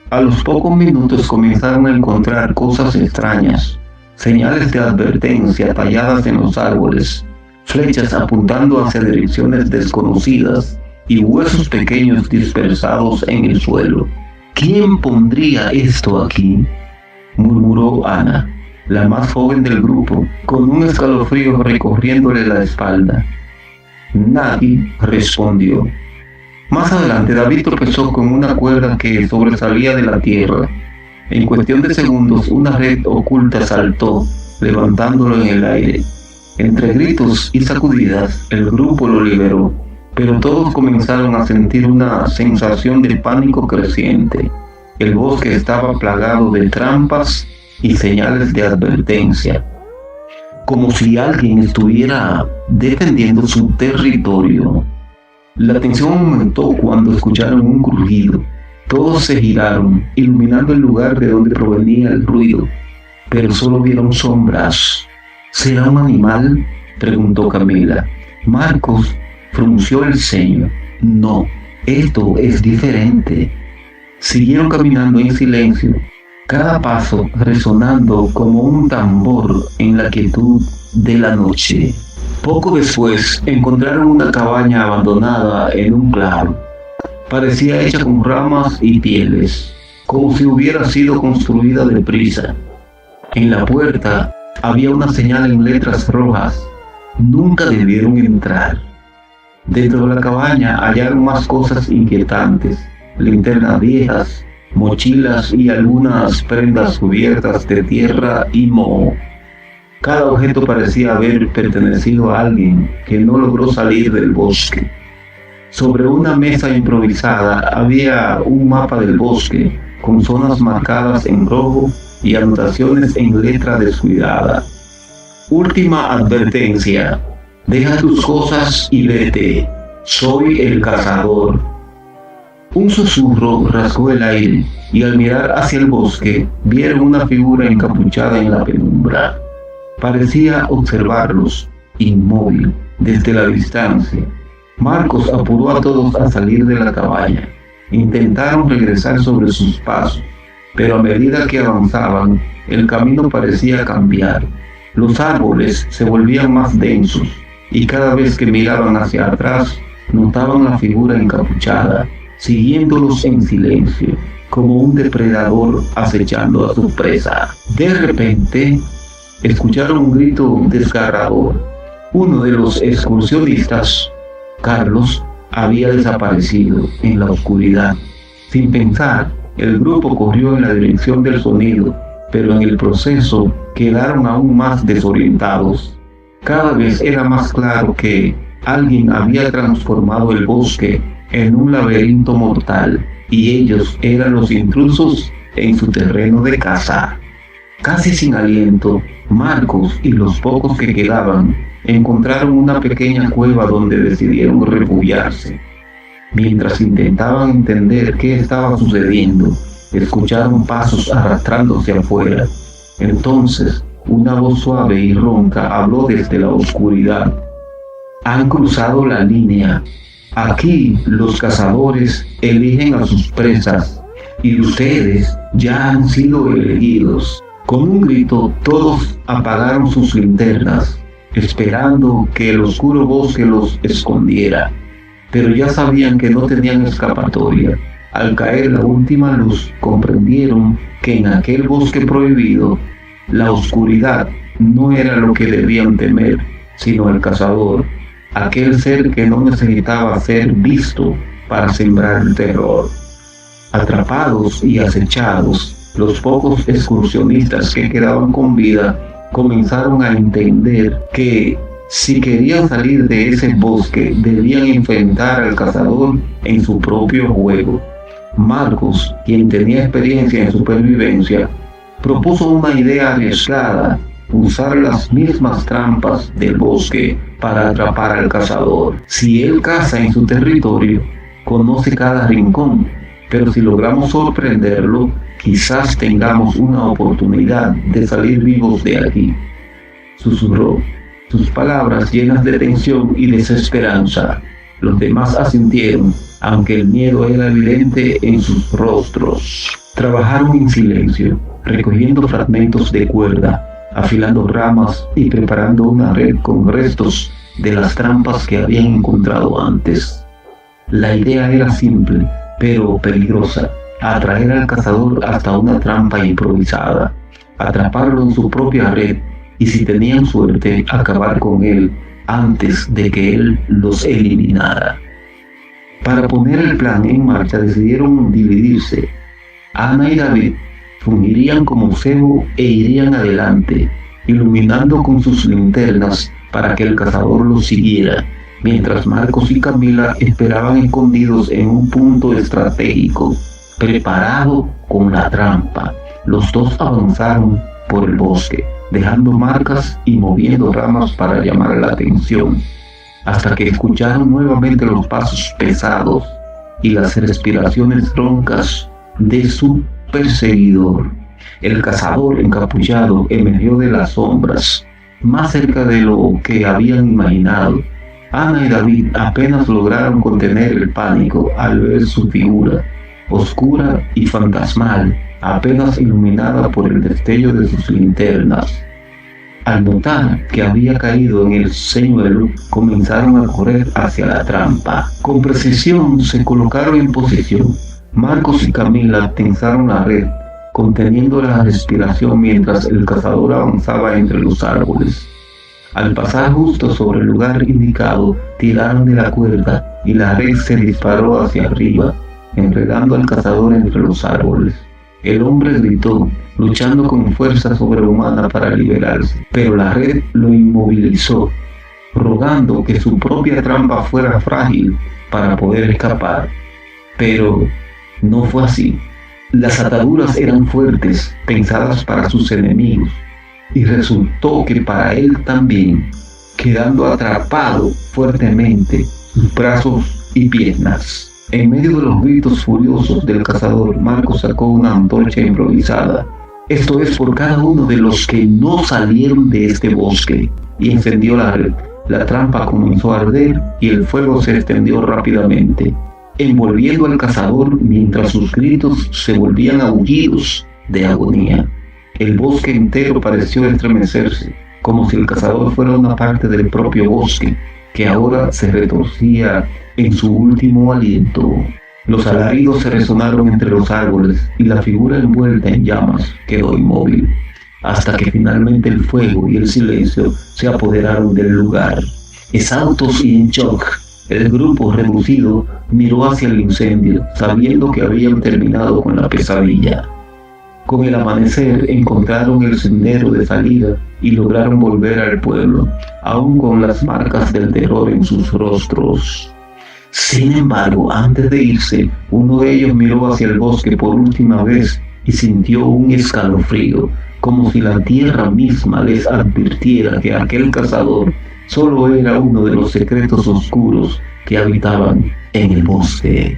A los pocos minutos comenzaron a encontrar cosas extrañas, señales de advertencia talladas en los árboles, flechas apuntando hacia direcciones desconocidas y huesos pequeños dispersados en el suelo. ¿Quién pondría esto aquí?, murmuró Ana, la más joven del grupo, con un escalofrío recorriéndole la espalda. Nadie respondió. Más adelante, David tropezó con una cuerda que sobresalía de la tierra. En cuestión de segundos, una red oculta saltó, levantándolo en el aire. Entre gritos y sacudidas, el grupo lo liberó, pero todos comenzaron a sentir una sensación de pánico creciente. El bosque estaba plagado de trampas y señales de advertencia, como si alguien estuviera defendiendo su territorio. La tensión aumentó cuando escucharon un crujido. Todos se giraron, iluminando el lugar de donde provenía el ruido, pero solo vieron sombras. ¿Será un animal?, preguntó Camila. Marcos frunció el ceño. No, esto es diferente. Siguieron caminando en silencio, cada paso resonando como un tambor en la quietud de la noche. Poco después encontraron una cabaña abandonada en un claro. Parecía hecha con ramas y pieles, como si hubiera sido construida deprisa. En la puerta había una señal en letras rojas: nunca debieron entrar. Dentro de la cabaña hallaron más cosas inquietantes: linternas viejas, mochilas y algunas prendas cubiertas de tierra y moho. Cada objeto parecía haber pertenecido a alguien que no logró salir del bosque. Sobre una mesa improvisada había un mapa del bosque, con zonas marcadas en rojo y anotaciones en letra descuidada. Última advertencia: deja tus cosas y vete. Soy el cazador. Un susurro rasgó el aire, y al mirar hacia el bosque, vieron una figura encapuchada en la penumbra. Parecía observarlos, inmóvil, desde la distancia. Marcos apuró a todos a salir de la cabaña. Intentaron regresar sobre sus pasos, pero a medida que avanzaban, el camino parecía cambiar. Los árboles se volvían más densos, y cada vez que miraban hacia atrás, notaban la figura encapuchada, siguiéndolos en silencio, como un depredador acechando a su presa. De repente, escucharon un grito desgarrador. Uno de los excursionistas, Carlos, había desaparecido en la oscuridad. Sin pensar, el grupo corrió en la dirección del sonido, pero en el proceso quedaron aún más desorientados. Cada vez era más claro que alguien había transformado el bosque en un laberinto mortal, y ellos eran los intrusos en su terreno de caza. Casi sin aliento, Marcos y los pocos que quedaban encontraron una pequeña cueva donde decidieron refugiarse. Mientras intentaban entender qué estaba sucediendo, escucharon pasos arrastrándose afuera. Entonces, una voz suave y ronca habló desde la oscuridad. Han cruzado la línea. Aquí los cazadores eligen a sus presas y ustedes ya han sido elegidos. Con un grito, todos apagaron sus linternas, esperando que el oscuro bosque los escondiera. Pero ya sabían que no tenían escapatoria. Al caer la última luz, comprendieron que en aquel bosque prohibido, la oscuridad no era lo que debían temer, sino el cazador, aquel ser que no necesitaba ser visto para sembrar el terror. Atrapados y acechados, los pocos excursionistas que quedaban con vida comenzaron a entender que si querían salir de ese bosque, debían enfrentar al cazador en su propio juego. Marcos, quien tenía experiencia en supervivencia, propuso una idea arriesgada: usar las mismas trampas del bosque para atrapar al cazador. Si él caza en su territorio, conoce cada rincón, pero si logramos sorprenderlo, quizás tengamos una oportunidad de salir vivos de aquí, susurró, sus palabras llenas de tensión y desesperanza. Los demás asintieron, aunque el miedo era evidente en sus rostros. Trabajaron en silencio, recogiendo fragmentos de cuerda, afilando ramas y preparando una red con restos de las trampas que habían encontrado antes. La idea era simple, pero peligrosa: atraer al cazador hasta una trampa improvisada, atraparlo en su propia red y, si tenían suerte, acabar con él antes de que él los eliminara. Para poner el plan en marcha decidieron dividirse. Ana y David fungirían como cebo e irían adelante, iluminando con sus linternas para que el cazador los siguiera, mientras Marcos y Camila esperaban escondidos en un punto estratégico, preparado con la trampa. Los dos avanzaron por el bosque, dejando marcas y moviendo ramas para llamar la atención, hasta que escucharon nuevamente los pasos pesados y las respiraciones roncas de su perseguidor. El cazador encapuchado emergió de las sombras, más cerca de lo que habían imaginado. Ana y David apenas lograron contener el pánico al ver su figura, oscura y fantasmal, apenas iluminada por el destello de sus linternas. Al notar que había caído en el señuelo, comenzaron a correr hacia la trampa. Con precisión se colocaron en posición. Marcos y Camila tensaron la red, conteniendo la respiración mientras el cazador avanzaba entre los árboles. Al pasar justo sobre el lugar indicado, tiraron de la cuerda y la red se disparó hacia arriba, enredando al cazador entre los árboles. El hombre gritó, luchando con fuerza sobrehumana para liberarse, pero la red lo inmovilizó, rogando que su propia trampa fuera frágil para poder escapar. Pero no fue así. Las ataduras eran fuertes, pensadas para sus enemigos, y resultó que para él también, quedando atrapado fuertemente sus brazos y piernas. En medio de los gritos furiosos del cazador, Marcos sacó una antorcha improvisada. Esto es por cada uno de los que no salieron de este bosque, y encendió la red. La trampa comenzó a arder y el fuego se extendió rápidamente, envolviendo al cazador mientras sus gritos se volvían aullidos de agonía. El bosque entero pareció estremecerse, como si el cazador fuera una parte del propio bosque, que ahora se retorcía en su último aliento. Los alaridos se resonaron entre los árboles y la figura envuelta en llamas quedó inmóvil, hasta que finalmente el fuego y el silencio se apoderaron del lugar. Exhaustos y en shock, el grupo reducido miró hacia el incendio, sabiendo que habían terminado con la pesadilla. Con el amanecer encontraron el sendero de salida y lograron volver al pueblo, aún con las marcas del terror en sus rostros. Sin embargo, antes de irse, uno de ellos miró hacia el bosque por última vez y sintió un escalofrío, como si la tierra misma les advirtiera que aquel cazador solo era uno de los secretos oscuros que habitaban en el bosque.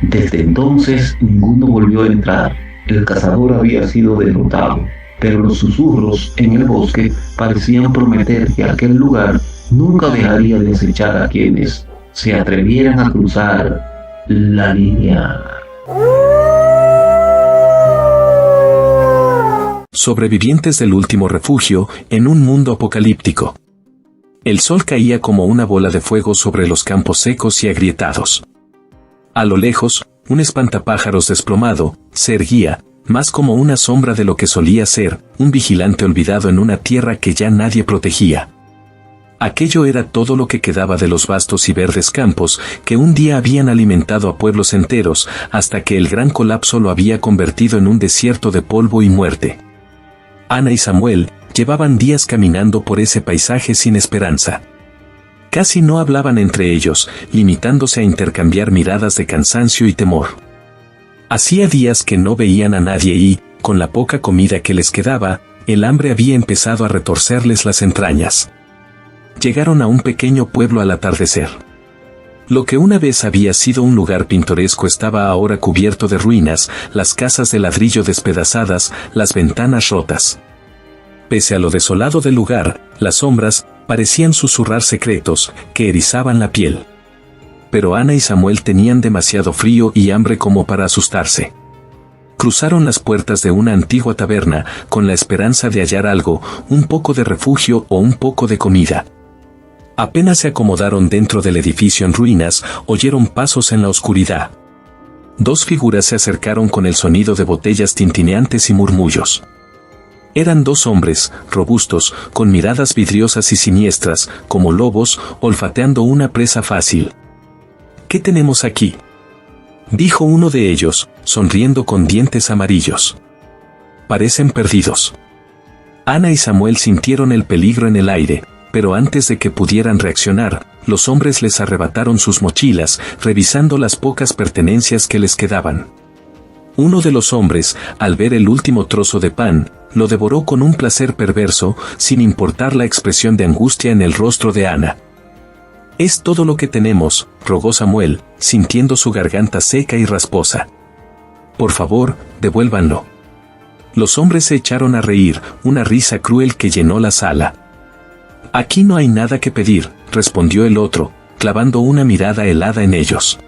Desde entonces ninguno volvió a entrar. El cazador había sido derrotado, pero los susurros en el bosque parecían prometer que aquel lugar nunca dejaría de acechar a quienes se atrevieran a cruzar la línea. Sobrevivientes del último refugio en un mundo apocalíptico. El sol caía como una bola de fuego sobre los campos secos y agrietados. A lo lejos, un espantapájaros desplomado se erguía, más como una sombra de lo que solía ser, un vigilante olvidado en una tierra que ya nadie protegía. Aquello era todo lo que quedaba de los vastos y verdes campos que un día habían alimentado a pueblos enteros, hasta que el gran colapso lo había convertido en un desierto de polvo y muerte. Ana y Samuel llevaban días caminando por ese paisaje sin esperanza. Casi no hablaban entre ellos, limitándose a intercambiar miradas de cansancio y temor. Hacía días que no veían a nadie y, con la poca comida que les quedaba, el hambre había empezado a retorcerles las entrañas. Llegaron a un pequeño pueblo al atardecer. Lo que una vez había sido un lugar pintoresco estaba ahora cubierto de ruinas, las casas de ladrillo despedazadas, las ventanas rotas. Pese a lo desolado del lugar, las sombras parecían susurrar secretos que erizaban la piel. Pero Ana y Samuel tenían demasiado frío y hambre como para asustarse. Cruzaron las puertas de una antigua taberna con la esperanza de hallar algo, un poco de refugio o un poco de comida. Apenas se acomodaron dentro del edificio en ruinas, oyeron pasos en la oscuridad. Dos figuras se acercaron con el sonido de botellas tintineantes y murmullos. Eran dos hombres, robustos, con miradas vidriosas y siniestras, como lobos, olfateando una presa fácil. ¿Qué tenemos aquí?, dijo uno de ellos, sonriendo con dientes amarillos. Parecen perdidos. Ana y Samuel sintieron el peligro en el aire, pero antes de que pudieran reaccionar, los hombres les arrebataron sus mochilas, revisando las pocas pertenencias que les quedaban. Uno de los hombres, al ver el último trozo de pan, lo devoró con un placer perverso, sin importar la expresión de angustia en el rostro de Ana. «Es todo lo que tenemos», rogó Samuel, sintiendo su garganta seca y rasposa. «Por favor, devuélvanlo». Los hombres se echaron a reír, una risa cruel que llenó la sala. «Aquí no hay nada que pedir», respondió el otro, clavando una mirada helada en ellos.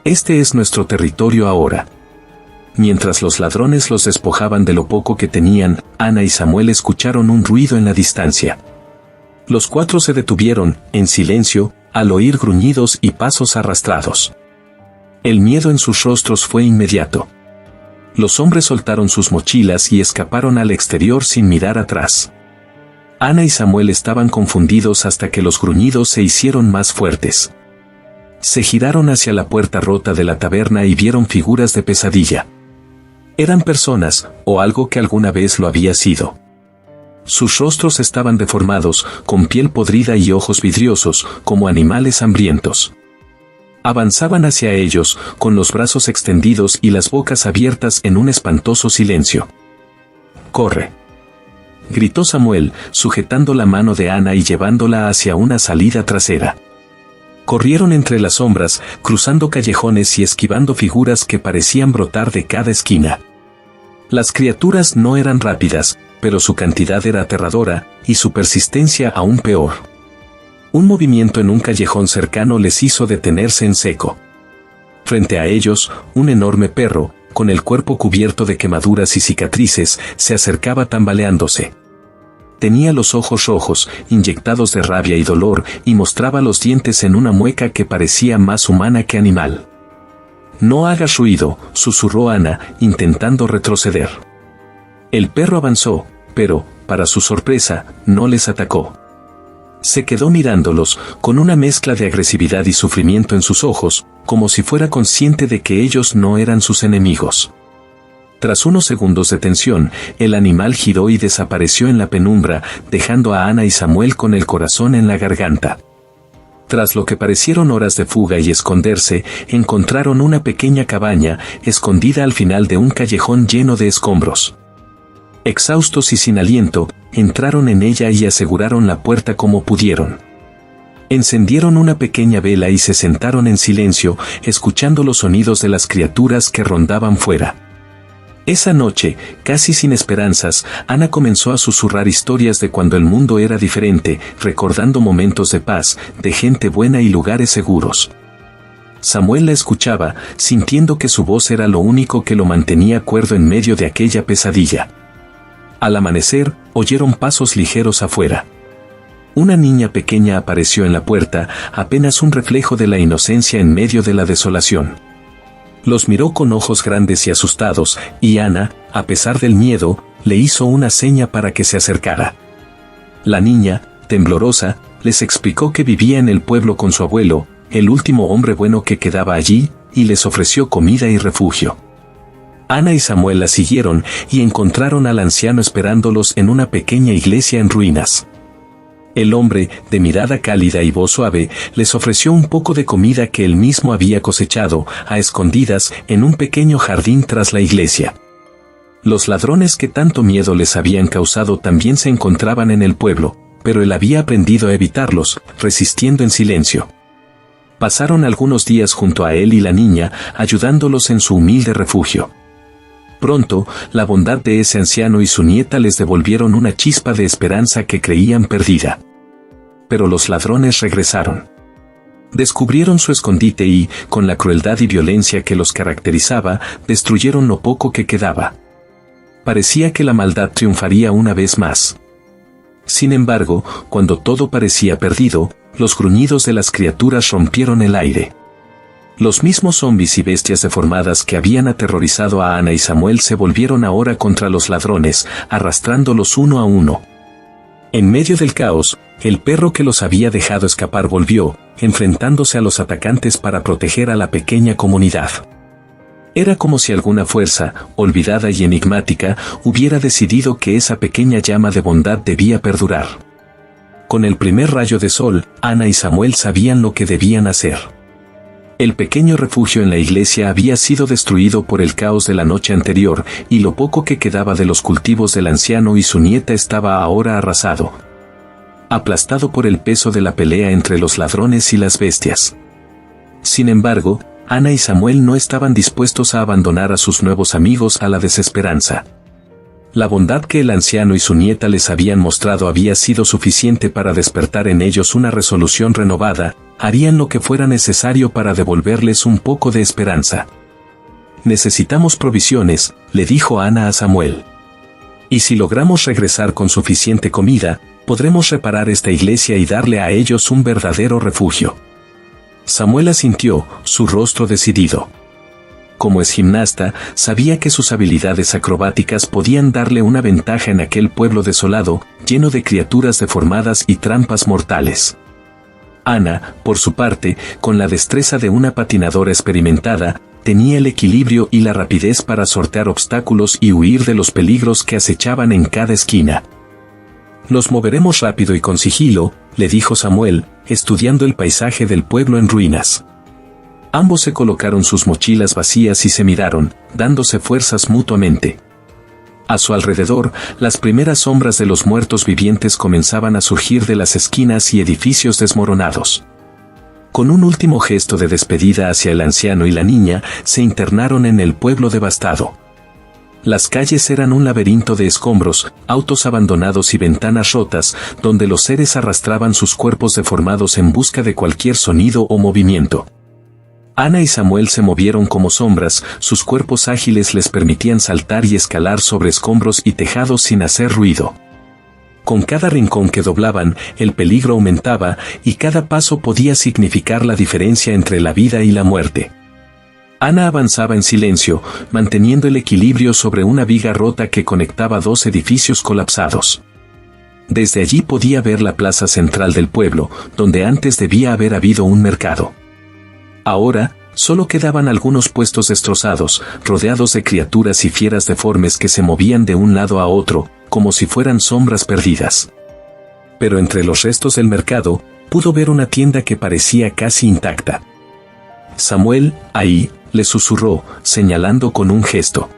«Este es nuestro territorio ahora». Mientras los ladrones los despojaban de lo poco que tenían, Ana y Samuel escucharon un ruido en la distancia. Los cuatro se detuvieron, en silencio, al oír gruñidos y pasos arrastrados. El miedo en sus rostros fue inmediato. Los hombres soltaron sus mochilas y escaparon al exterior sin mirar atrás. Ana y Samuel estaban confundidos hasta que los gruñidos se hicieron más fuertes. Se giraron hacia la puerta rota de la taberna y vieron figuras de pesadilla. Eran personas, o algo que alguna vez lo había sido. Sus rostros estaban deformados, con piel podrida y ojos vidriosos, como animales hambrientos. Avanzaban hacia ellos, con los brazos extendidos y las bocas abiertas en un espantoso silencio. «¡Corre!», gritó Samuel, sujetando la mano de Ana y llevándola hacia una salida trasera. Corrieron entre las sombras, cruzando callejones y esquivando figuras que parecían brotar de cada esquina. Las criaturas no eran rápidas, pero su cantidad era aterradora, y su persistencia aún peor. Un movimiento en un callejón cercano les hizo detenerse en seco. Frente a ellos, un enorme perro, con el cuerpo cubierto de quemaduras y cicatrices, se acercaba tambaleándose. Tenía los ojos rojos, inyectados de rabia y dolor, y mostraba los dientes en una mueca que parecía más humana que animal. «No hagas ruido», susurró Ana, intentando retroceder. El perro avanzó, pero, para su sorpresa, no les atacó. Se quedó mirándolos, con una mezcla de agresividad y sufrimiento en sus ojos, como si fuera consciente de que ellos no eran sus enemigos. Tras unos segundos de tensión, el animal giró y desapareció en la penumbra, dejando a Ana y Samuel con el corazón en la garganta. Tras lo que parecieron horas de fuga y esconderse, encontraron una pequeña cabaña, escondida al final de un callejón lleno de escombros. Exhaustos y sin aliento, entraron en ella y aseguraron la puerta como pudieron. Encendieron una pequeña vela y se sentaron en silencio, escuchando los sonidos de las criaturas que rondaban fuera. Esa noche, casi sin esperanzas, Ana comenzó a susurrar historias de cuando el mundo era diferente, recordando momentos de paz, de gente buena y lugares seguros. Samuel la escuchaba, sintiendo que su voz era lo único que lo mantenía cuerdo en medio de aquella pesadilla. Al amanecer, oyeron pasos ligeros afuera. Una niña pequeña apareció en la puerta, apenas un reflejo de la inocencia en medio de la desolación. Los miró con ojos grandes y asustados, y Ana, a pesar del miedo, le hizo una seña para que se acercara. La niña, temblorosa, les explicó que vivía en el pueblo con su abuelo, el último hombre bueno que quedaba allí, y les ofreció comida y refugio. Ana y Samuel la siguieron y encontraron al anciano esperándolos en una pequeña iglesia en ruinas. El hombre, de mirada cálida y voz suave, les ofreció un poco de comida que él mismo había cosechado, a escondidas, en un pequeño jardín tras la iglesia. Los ladrones que tanto miedo les habían causado también se encontraban en el pueblo, pero él había aprendido a evitarlos, resistiendo en silencio. Pasaron algunos días junto a él y la niña, ayudándolos en su humilde refugio. Pronto, la bondad de ese anciano y su nieta les devolvieron una chispa de esperanza que creían perdida. Pero los ladrones regresaron. Descubrieron su escondite y, con la crueldad y violencia que los caracterizaba, destruyeron lo poco que quedaba. Parecía que la maldad triunfaría una vez más. Sin embargo, cuando todo parecía perdido, los gruñidos de las criaturas rompieron el aire. Los mismos zombis y bestias deformadas que habían aterrorizado a Ana y Samuel se volvieron ahora contra los ladrones, arrastrándolos uno a uno. En medio del caos, el perro que los había dejado escapar volvió, enfrentándose a los atacantes para proteger a la pequeña comunidad. Era como si alguna fuerza, olvidada y enigmática, hubiera decidido que esa pequeña llama de bondad debía perdurar. Con el primer rayo de sol, Ana y Samuel sabían lo que debían hacer. El pequeño refugio en la iglesia había sido destruido por el caos de la noche anterior, y lo poco que quedaba de los cultivos del anciano y su nieta estaba ahora arrasado, aplastado por el peso de la pelea entre los ladrones y las bestias. Sin embargo, Ana y Samuel no estaban dispuestos a abandonar a sus nuevos amigos a la desesperanza. La bondad que el anciano y su nieta les habían mostrado había sido suficiente para despertar en ellos una resolución renovada. Harían lo que fuera necesario para devolverles un poco de esperanza. Necesitamos provisiones, le dijo Ana a Samuel. Y si logramos regresar con suficiente comida, podremos reparar esta iglesia y darle a ellos un verdadero refugio. Samuel asintió, su rostro decidido. Como es gimnasta, sabía que sus habilidades acrobáticas podían darle una ventaja en aquel pueblo desolado, lleno de criaturas deformadas y trampas mortales. Ana, por su parte, con la destreza de una patinadora experimentada, tenía el equilibrio y la rapidez para sortear obstáculos y huir de los peligros que acechaban en cada esquina. Nos moveremos rápido y con sigilo, le dijo Samuel, estudiando el paisaje del pueblo en ruinas. Ambos se colocaron sus mochilas vacías y se miraron, dándose fuerzas mutuamente. A su alrededor, las primeras sombras de los muertos vivientes comenzaban a surgir de las esquinas y edificios desmoronados. Con un último gesto de despedida hacia el anciano y la niña, se internaron en el pueblo devastado. Las calles eran un laberinto de escombros, autos abandonados y ventanas rotas, donde los seres arrastraban sus cuerpos deformados en busca de cualquier sonido o movimiento. Ana y Samuel se movieron como sombras, sus cuerpos ágiles les permitían saltar y escalar sobre escombros y tejados sin hacer ruido. Con cada rincón que doblaban, el peligro aumentaba, y cada paso podía significar la diferencia entre la vida y la muerte. Ana avanzaba en silencio, manteniendo el equilibrio sobre una viga rota que conectaba dos edificios colapsados. Desde allí podía ver la plaza central del pueblo, donde antes debía haber habido un mercado. Ahora, solo quedaban algunos puestos destrozados, rodeados de criaturas y fieras deformes que se movían de un lado a otro, como si fueran sombras perdidas. Pero entre los restos del mercado, pudo ver una tienda que parecía casi intacta. Samuel, ahí, le susurró, señalando con un gesto.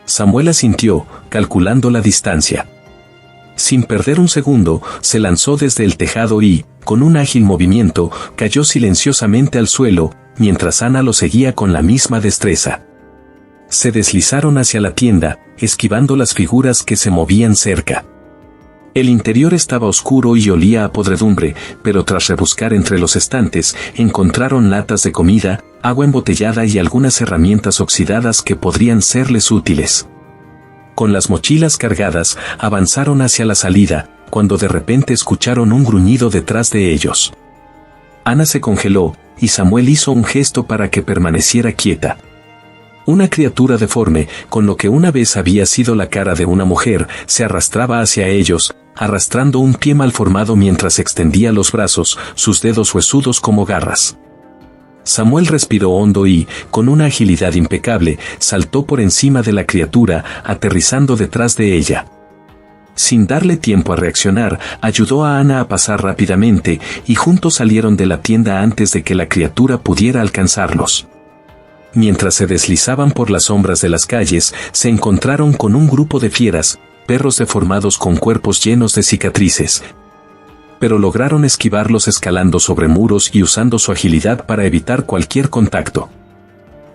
Samuel asintió, calculando la distancia. Sin perder un segundo, se lanzó desde el tejado y, con un ágil movimiento, cayó silenciosamente al suelo, mientras Ana lo seguía con la misma destreza. Se deslizaron hacia la tienda, esquivando las figuras que se movían cerca. El interior estaba oscuro y olía a podredumbre, pero tras rebuscar entre los estantes, encontraron latas de comida, agua embotellada y algunas herramientas oxidadas que podrían serles útiles. Con las mochilas cargadas, avanzaron hacia la salida, cuando de repente escucharon un gruñido detrás de ellos. Ana se congeló, y Samuel hizo un gesto para que permaneciera quieta. Una criatura deforme, con lo que una vez había sido la cara de una mujer, se arrastraba hacia ellos, arrastrando un pie mal formado mientras extendía los brazos, sus dedos huesudos como garras. Samuel respiró hondo y, con una agilidad impecable, saltó por encima de la criatura, aterrizando detrás de ella. Sin darle tiempo a reaccionar, ayudó a Ana a pasar rápidamente, y juntos salieron de la tienda antes de que la criatura pudiera alcanzarlos. Mientras se deslizaban por las sombras de las calles, se encontraron con un grupo de fieras, perros deformados con cuerpos llenos de cicatrices. Pero lograron esquivarlos escalando sobre muros y usando su agilidad para evitar cualquier contacto.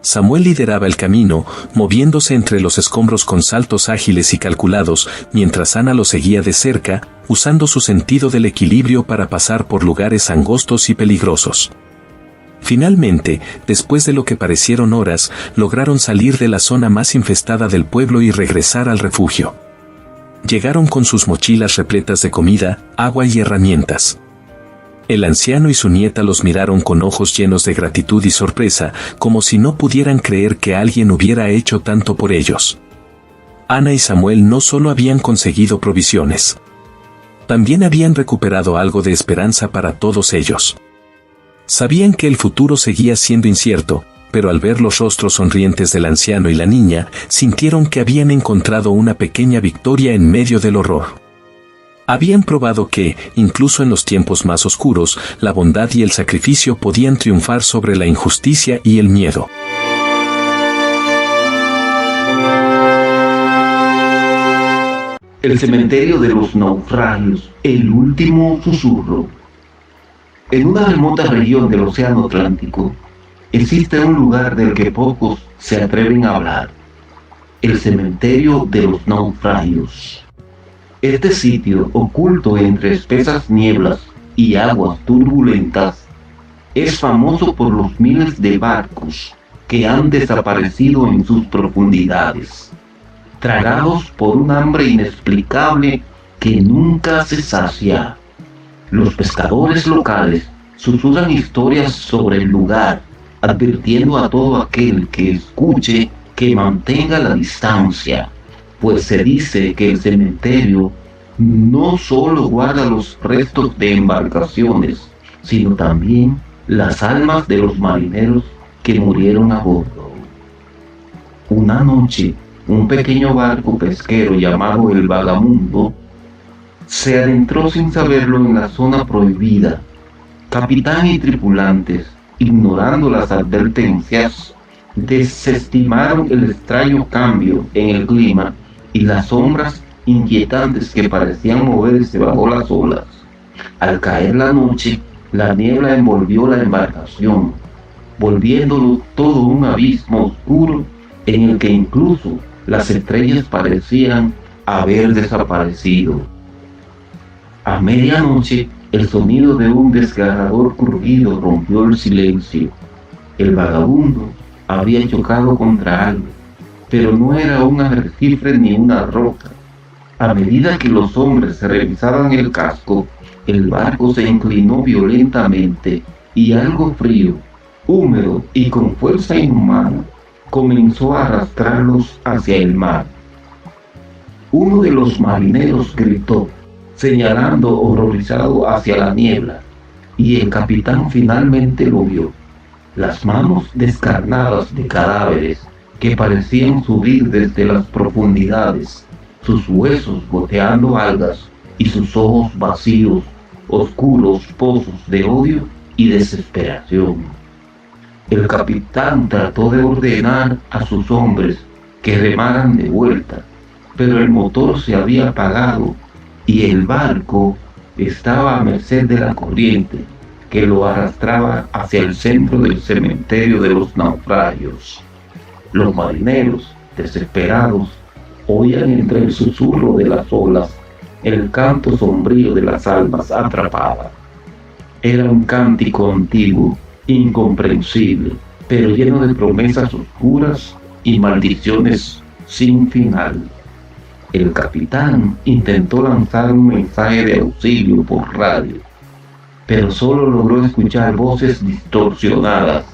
Samuel lideraba el camino, moviéndose entre los escombros con saltos ágiles y calculados, mientras Ana lo seguía de cerca, usando su sentido del equilibrio para pasar por lugares angostos y peligrosos. Finalmente, después de lo que parecieron horas, lograron salir de la zona más infestada del pueblo y regresar al refugio. Llegaron con sus mochilas repletas de comida, agua y herramientas. El anciano y su nieta los miraron con ojos llenos de gratitud y sorpresa, como si no pudieran creer que alguien hubiera hecho tanto por ellos. Ana y Samuel no solo habían conseguido provisiones, también habían recuperado algo de esperanza para todos ellos. Sabían que el futuro seguía siendo incierto, pero al ver los rostros sonrientes del anciano y la niña, sintieron que habían encontrado una pequeña victoria en medio del horror. Habían probado que, incluso en los tiempos más oscuros, la bondad y el sacrificio podían triunfar sobre la injusticia y el miedo. El cementerio de los naufragios, el último susurro. En una remota región del Océano Atlántico, existe un lugar del que pocos se atreven a hablar: el cementerio de los naufragios. Este sitio, oculto entre espesas nieblas y aguas turbulentas, es famoso por los miles de barcos que han desaparecido en sus profundidades, tragados por un hambre inexplicable que nunca se sacia. Los pescadores locales susurran historias sobre el lugar, advirtiendo a todo aquel que escuche que mantenga la distancia, pues se dice que el cementerio no solo guarda los restos de embarcaciones, sino también las almas de los marineros que murieron a bordo. Una noche, un pequeño barco pesquero llamado el Vagamundo se adentró sin saberlo en la zona prohibida. Capitán y tripulantes, ignorando las advertencias, desestimaron el extraño cambio en el clima y las sombras inquietantes que parecían moverse bajo las olas. Al caer la noche, la niebla envolvió la embarcación, volviéndolo todo un abismo oscuro en el que incluso las estrellas parecían haber desaparecido. A medianoche, el sonido de un desgarrador crujido rompió el silencio. El vagabundo había chocado contra algo, pero no era un arrecife ni una roca. A medida que los hombres revisaban el casco, el barco se inclinó violentamente y algo frío, húmedo y con fuerza inhumana comenzó a arrastrarlos hacia el mar. Uno de los marineros gritó, señalando horrorizado hacia la niebla, y el capitán finalmente lo vio. Las manos descarnadas de cadáveres que parecían subir desde las profundidades, sus huesos goteando algas y sus ojos vacíos, oscuros pozos de odio y desesperación. El capitán trató de ordenar a sus hombres que remaran de vuelta, pero el motor se había apagado y el barco estaba a merced de la corriente que lo arrastraba hacia el centro del cementerio de los naufragios. Los marineros, desesperados, oían entre el susurro de las olas el canto sombrío de las almas atrapadas. Era un cántico antiguo, incomprensible, pero lleno de promesas oscuras y maldiciones sin final. El capitán intentó lanzar un mensaje de auxilio por radio, pero solo logró escuchar voces distorsionadas.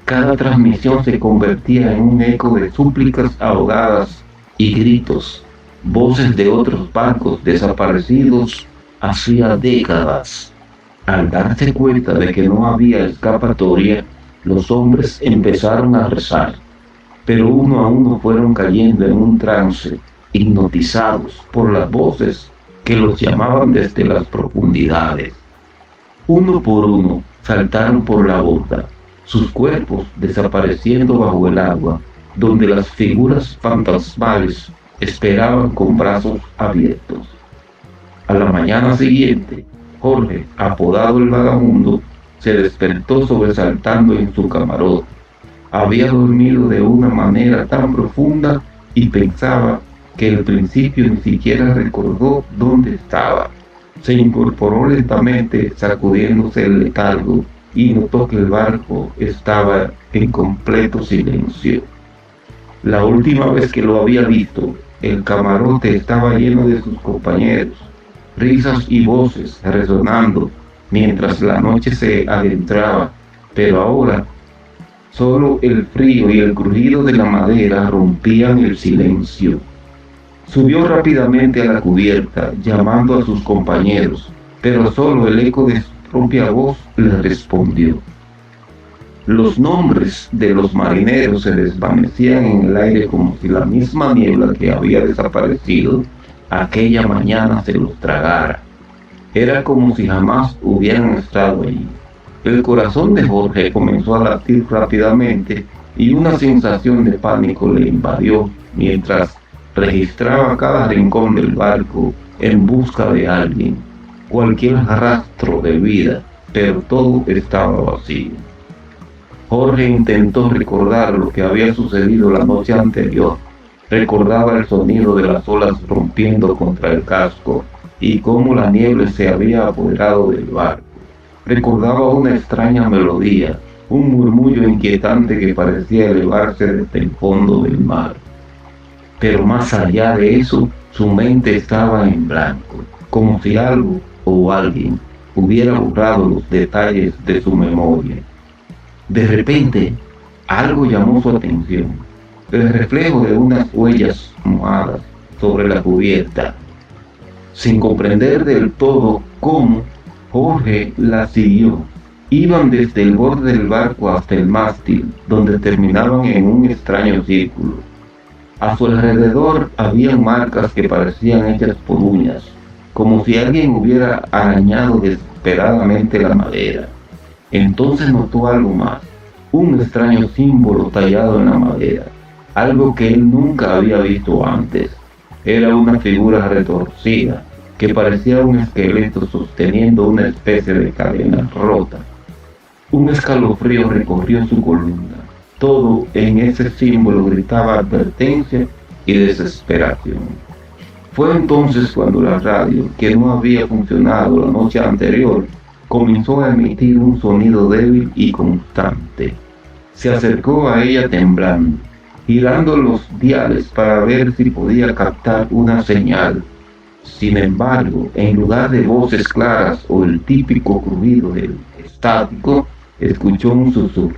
Cada transmisión se convertía en un eco de súplicas ahogadas y gritos, voces de otros barcos desaparecidos hacía décadas. Al darse cuenta de que no había escapatoria, los hombres empezaron a rezar, pero uno a uno fueron cayendo en un trance, hipnotizados por las voces que los llamaban desde las profundidades. Uno por uno saltaron por la borda, sus cuerpos desapareciendo bajo el agua, donde las figuras fantasmales esperaban con brazos abiertos. A la mañana siguiente, Jorge, apodado el Vagamundo, se despertó sobresaltando en su camarote. Había dormido de una manera tan profunda y pensaba que al principio ni siquiera recordó dónde estaba. Se incorporó lentamente, sacudiéndose el letargo, y notó que el barco estaba en completo silencio. La última vez que lo había visto, el camarote estaba lleno de sus compañeros, risas y voces resonando mientras la noche se adentraba, pero ahora solo el frío y el crujido de la madera rompían el silencio. Subió rápidamente a la cubierta, llamando a sus compañeros, pero solo el eco de su propia voz le respondió. Los nombres de los marineros se desvanecían en el aire como si la misma niebla que había desaparecido aquella mañana se los tragara. Era como si jamás hubieran estado allí. El corazón de Jorge comenzó a latir rápidamente y una sensación de pánico le invadió mientras registraba cada rincón del barco en busca de alguien, cualquier rastro de vida, pero todo estaba vacío. Jorge intentó recordar lo que había sucedido la noche anterior. Recordaba el sonido de las olas rompiendo contra el casco y cómo la niebla se había apoderado del barco. Recordaba una extraña melodía, un murmullo inquietante que parecía elevarse desde el fondo del mar. Pero más allá de eso, su mente estaba en blanco, como si algo o alguien hubiera borrado los detalles de su memoria. De repente, algo llamó su atención, el reflejo de unas huellas mojadas sobre la cubierta. Sin comprender del todo cómo, Jorge las siguió. Iban desde el borde del barco hasta el mástil, donde terminaban en un extraño círculo. A su alrededor habían marcas que parecían hechas por uñas, como si alguien hubiera arañado desesperadamente la madera. Entonces notó algo más, un extraño símbolo tallado en la madera, algo que él nunca había visto antes. Era una figura retorcida, que parecía un esqueleto sosteniendo una especie de cadena rota. Un escalofrío recorrió su columna. Todo en ese símbolo gritaba advertencia y desesperación. Fue entonces cuando la radio, que no había funcionado la noche anterior, comenzó a emitir un sonido débil y constante. Se acercó a ella temblando, girando los diales para ver si podía captar una señal. Sin embargo, en lugar de voces claras o el típico crujido del estático, escuchó un susurro.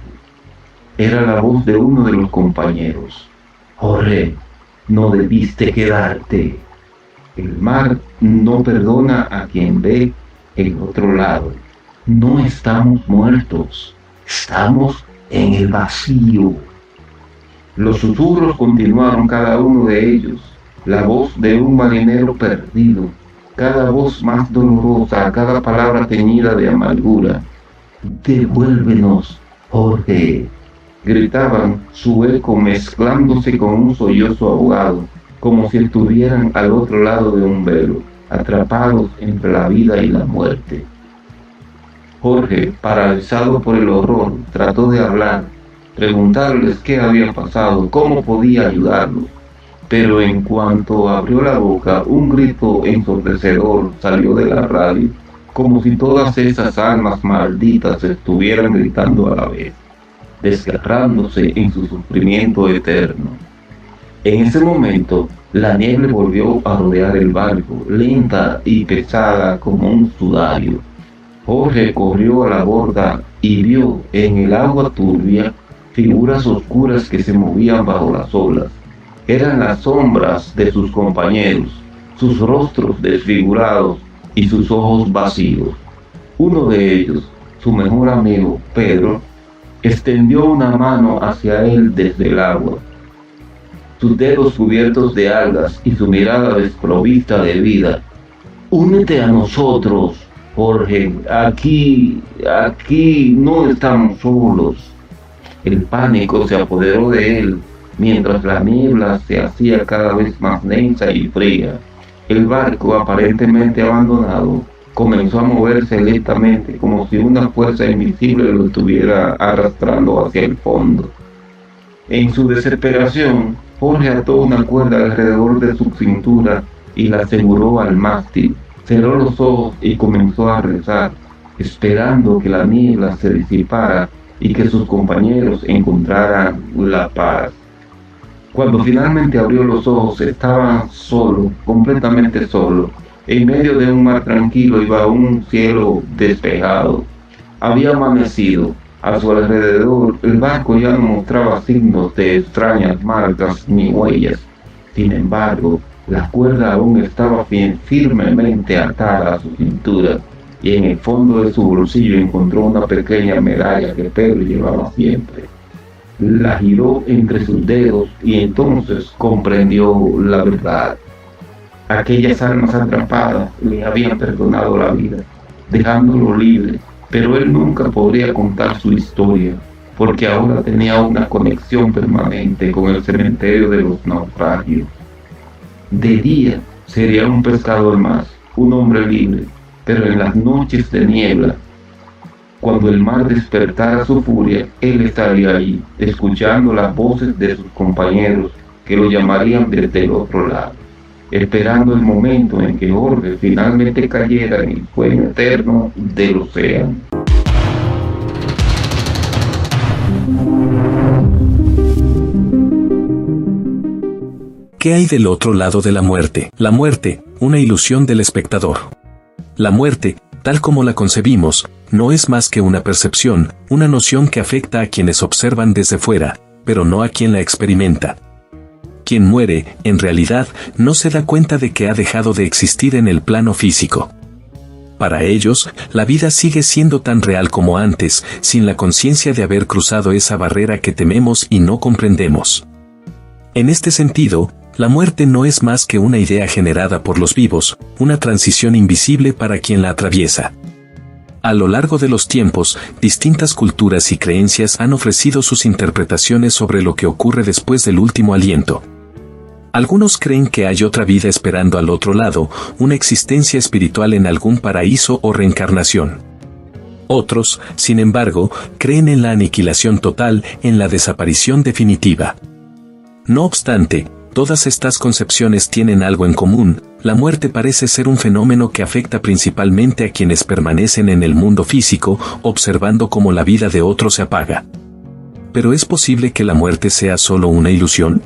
Era la voz de uno de los compañeros. Jorge, no debiste quedarte. El mar no perdona a quien ve el otro lado. No estamos muertos, estamos en el vacío. Los susurros continuaron, cada uno de ellos, la voz de un marinero perdido, cada voz más dolorosa, cada palabra teñida de amargura. Devuélvenos, Jorge, gritaban, su eco mezclándose con un sollozo ahogado, como si estuvieran al otro lado de un velo. atrapados entre la vida y la muerte. Jorge, paralizado por el horror, trató de hablar, preguntarles qué había pasado, cómo podía ayudarlos. Pero en cuanto abrió la boca, un grito ensordecedor salió de la radio, como si todas esas almas malditas estuvieran gritando a la vez, desgarrándose en su sufrimiento eterno. En ese momento, la niebla volvió a rodear el barco, lenta y pesada como un sudario. Jorge corrió a la borda y vio en el agua turbia figuras oscuras que se movían bajo las olas. Eran las sombras de sus compañeros, sus rostros desfigurados y sus ojos vacíos. Uno de ellos, su mejor amigo, Pedro, extendió una mano hacia él desde el agua. Sus dedos cubiertos de algas y su mirada desprovista de vida. «Únete a nosotros, Jorge, aquí no estamos solos». El pánico se apoderó de él, mientras la niebla se hacía cada vez más densa y fría. El barco, aparentemente abandonado, comenzó a moverse lentamente, como si una fuerza invisible lo estuviera arrastrando hacia el fondo. En su desesperación, Jorge ató una cuerda alrededor de su cintura y la aseguró al mástil. Cerró los ojos y comenzó a rezar, esperando que la niebla se disipara y que sus compañeros encontraran la paz. Cuando finalmente abrió los ojos, estaba solo, completamente solo, en medio de un mar tranquilo y bajo un cielo despejado. Había amanecido. A su alrededor, el barco ya no mostraba signos de extrañas marcas ni huellas. Sin embargo, la cuerda aún estaba firmemente atada a su cintura, y en el fondo de su bolsillo encontró una pequeña medalla que Pedro llevaba siempre. La giró entre sus dedos y entonces comprendió la verdad. Aquellas almas atrapadas le habían perdonado la vida, dejándolo libre, pero él nunca podría contar su historia, porque ahora tenía una conexión permanente con el cementerio de los naufragios. De día sería un pescador más, un hombre libre, pero en las noches de niebla, cuando el mar despertara su furia, él estaría allí, escuchando las voces de sus compañeros que lo llamarían desde el otro lado, esperando el momento en que Jorge finalmente cayera en el sueño eterno del océano. ¿Qué hay del otro lado de la muerte? La muerte, una ilusión del espectador. La muerte, tal como la concebimos, no es más que una percepción, una noción que afecta a quienes observan desde fuera, pero no a quien la experimenta. Quien muere, en realidad, no se da cuenta de que ha dejado de existir en el plano físico. Para ellos, la vida sigue siendo tan real como antes, sin la conciencia de haber cruzado esa barrera que tememos y no comprendemos. En este sentido, la muerte no es más que una idea generada por los vivos, una transición invisible para quien la atraviesa. A lo largo de los tiempos, distintas culturas y creencias han ofrecido sus interpretaciones sobre lo que ocurre después del último aliento. Algunos creen que hay otra vida esperando al otro lado, una existencia espiritual en algún paraíso o reencarnación. Otros, sin embargo, creen en la aniquilación total, en la desaparición definitiva. No obstante, todas estas concepciones tienen algo en común. La muerte parece ser un fenómeno que afecta principalmente a quienes permanecen en el mundo físico, observando cómo la vida de otros se apaga. ¿Pero es posible que la muerte sea solo una ilusión?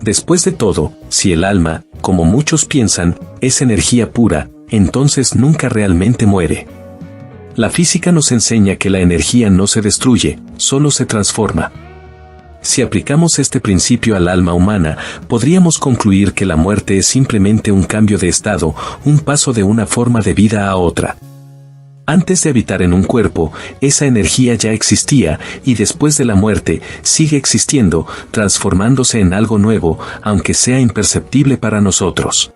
Después de todo, si el alma, como muchos piensan, es energía pura, entonces nunca realmente muere. La física nos enseña que la energía no se destruye, solo se transforma. Si aplicamos este principio al alma humana, podríamos concluir que la muerte es simplemente un cambio de estado, un paso de una forma de vida a otra. Antes de habitar en un cuerpo, esa energía ya existía, y después de la muerte, sigue existiendo, transformándose en algo nuevo, aunque sea imperceptible para nosotros.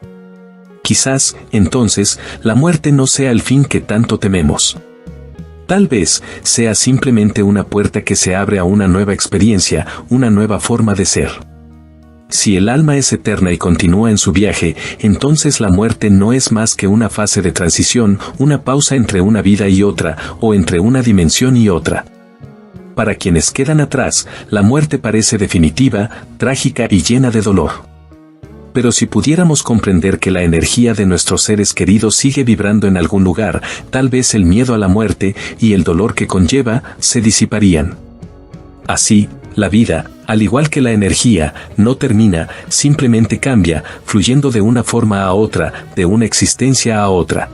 Quizás, entonces, la muerte no sea el fin que tanto tememos. Tal vez sea simplemente una puerta que se abre a una nueva experiencia, una nueva forma de ser. Si el alma es eterna y continúa en su viaje, entonces la muerte no es más que una fase de transición, una pausa entre una vida y otra, o entre una dimensión y otra. Para quienes quedan atrás, la muerte parece definitiva, trágica y llena de dolor. Pero si pudiéramos comprender que la energía de nuestros seres queridos sigue vibrando en algún lugar, tal vez el miedo a la muerte y el dolor que conlleva se disiparían. Así, la vida, al igual que la energía, no termina, simplemente cambia, fluyendo de una forma a otra, de una existencia a otra.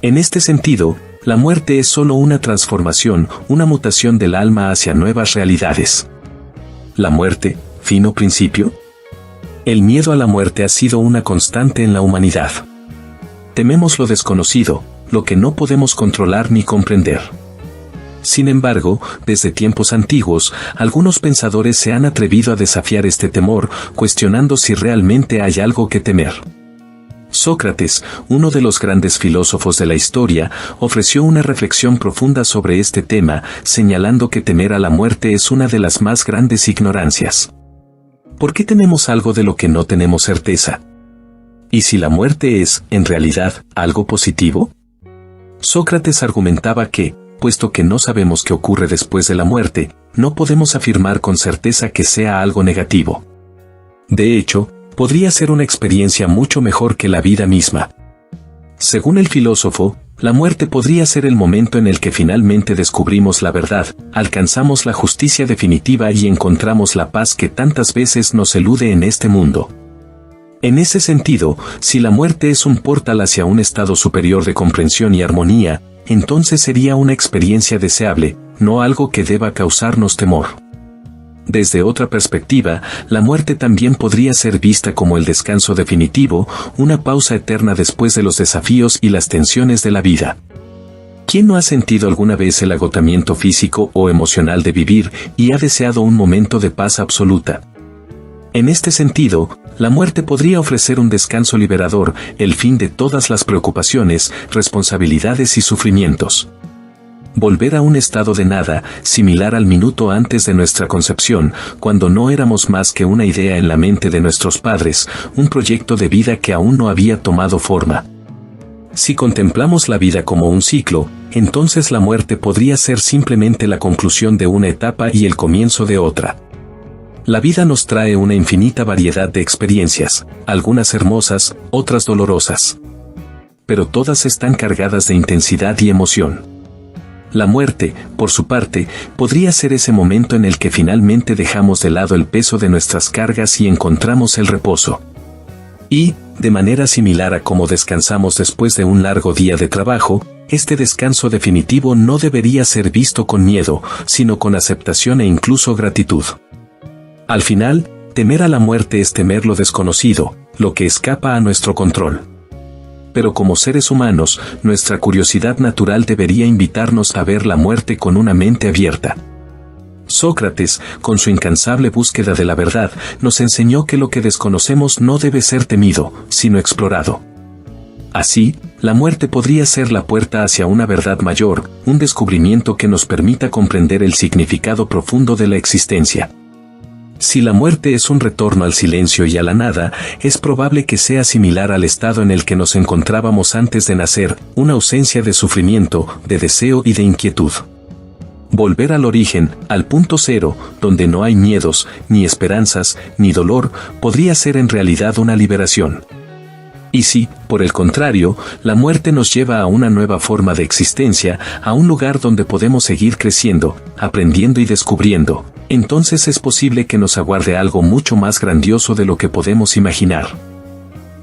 En este sentido, la muerte es solo una transformación, una mutación del alma hacia nuevas realidades. ¿La muerte, fin o principio? El miedo a la muerte ha sido una constante en la humanidad. Tememos lo desconocido, lo que no podemos controlar ni comprender. Sin embargo, desde tiempos antiguos, algunos pensadores se han atrevido a desafiar este temor, cuestionando si realmente hay algo que temer. Sócrates, uno de los grandes filósofos de la historia, ofreció una reflexión profunda sobre este tema, señalando que temer a la muerte es una de las más grandes ignorancias. ¿Por qué tememos algo de lo que no tenemos certeza? ¿Y si la muerte es, en realidad, algo positivo? Sócrates argumentaba que, puesto que no sabemos qué ocurre después de la muerte, no podemos afirmar con certeza que sea algo negativo. De hecho, podría ser una experiencia mucho mejor que la vida misma. Según el filósofo, la muerte podría ser el momento en el que finalmente descubrimos la verdad, alcanzamos la justicia definitiva y encontramos la paz que tantas veces nos elude en este mundo. En ese sentido, si la muerte es un portal hacia un estado superior de comprensión y armonía, entonces sería una experiencia deseable, no algo que deba causarnos temor. Desde otra perspectiva, la muerte también podría ser vista como el descanso definitivo, una pausa eterna después de los desafíos y las tensiones de la vida. ¿Quién no ha sentido alguna vez el agotamiento físico o emocional de vivir y ha deseado un momento de paz absoluta? En este sentido, la muerte podría ofrecer un descanso liberador, el fin de todas las preocupaciones, responsabilidades y sufrimientos. Volver a un estado de nada, similar al minuto antes de nuestra concepción, cuando no éramos más que una idea en la mente de nuestros padres, un proyecto de vida que aún no había tomado forma. Si contemplamos la vida como un ciclo, entonces la muerte podría ser simplemente la conclusión de una etapa y el comienzo de otra. La vida nos trae una infinita variedad de experiencias, algunas hermosas, otras dolorosas. Pero todas están cargadas de intensidad y emoción. La muerte, por su parte, podría ser ese momento en el que finalmente dejamos de lado el peso de nuestras cargas y encontramos el reposo. Y, de manera similar a cómo descansamos después de un largo día de trabajo, este descanso definitivo no debería ser visto con miedo, sino con aceptación e incluso gratitud. Al final, temer a la muerte es temer lo desconocido, lo que escapa a nuestro control. Pero como seres humanos, nuestra curiosidad natural debería invitarnos a ver la muerte con una mente abierta. Sócrates, con su incansable búsqueda de la verdad, nos enseñó que lo que desconocemos no debe ser temido, sino explorado. Así, la muerte podría ser la puerta hacia una verdad mayor, un descubrimiento que nos permita comprender el significado profundo de la existencia. Si la muerte es un retorno al silencio y a la nada, es probable que sea similar al estado en el que nos encontrábamos antes de nacer, una ausencia de sufrimiento, de deseo y de inquietud. Volver al origen, al punto cero, donde no hay miedos, ni esperanzas, ni dolor, podría ser en realidad una liberación. Y si, por el contrario, la muerte nos lleva a una nueva forma de existencia, a un lugar donde podemos seguir creciendo, aprendiendo y descubriendo, entonces es posible que nos aguarde algo mucho más grandioso de lo que podemos imaginar.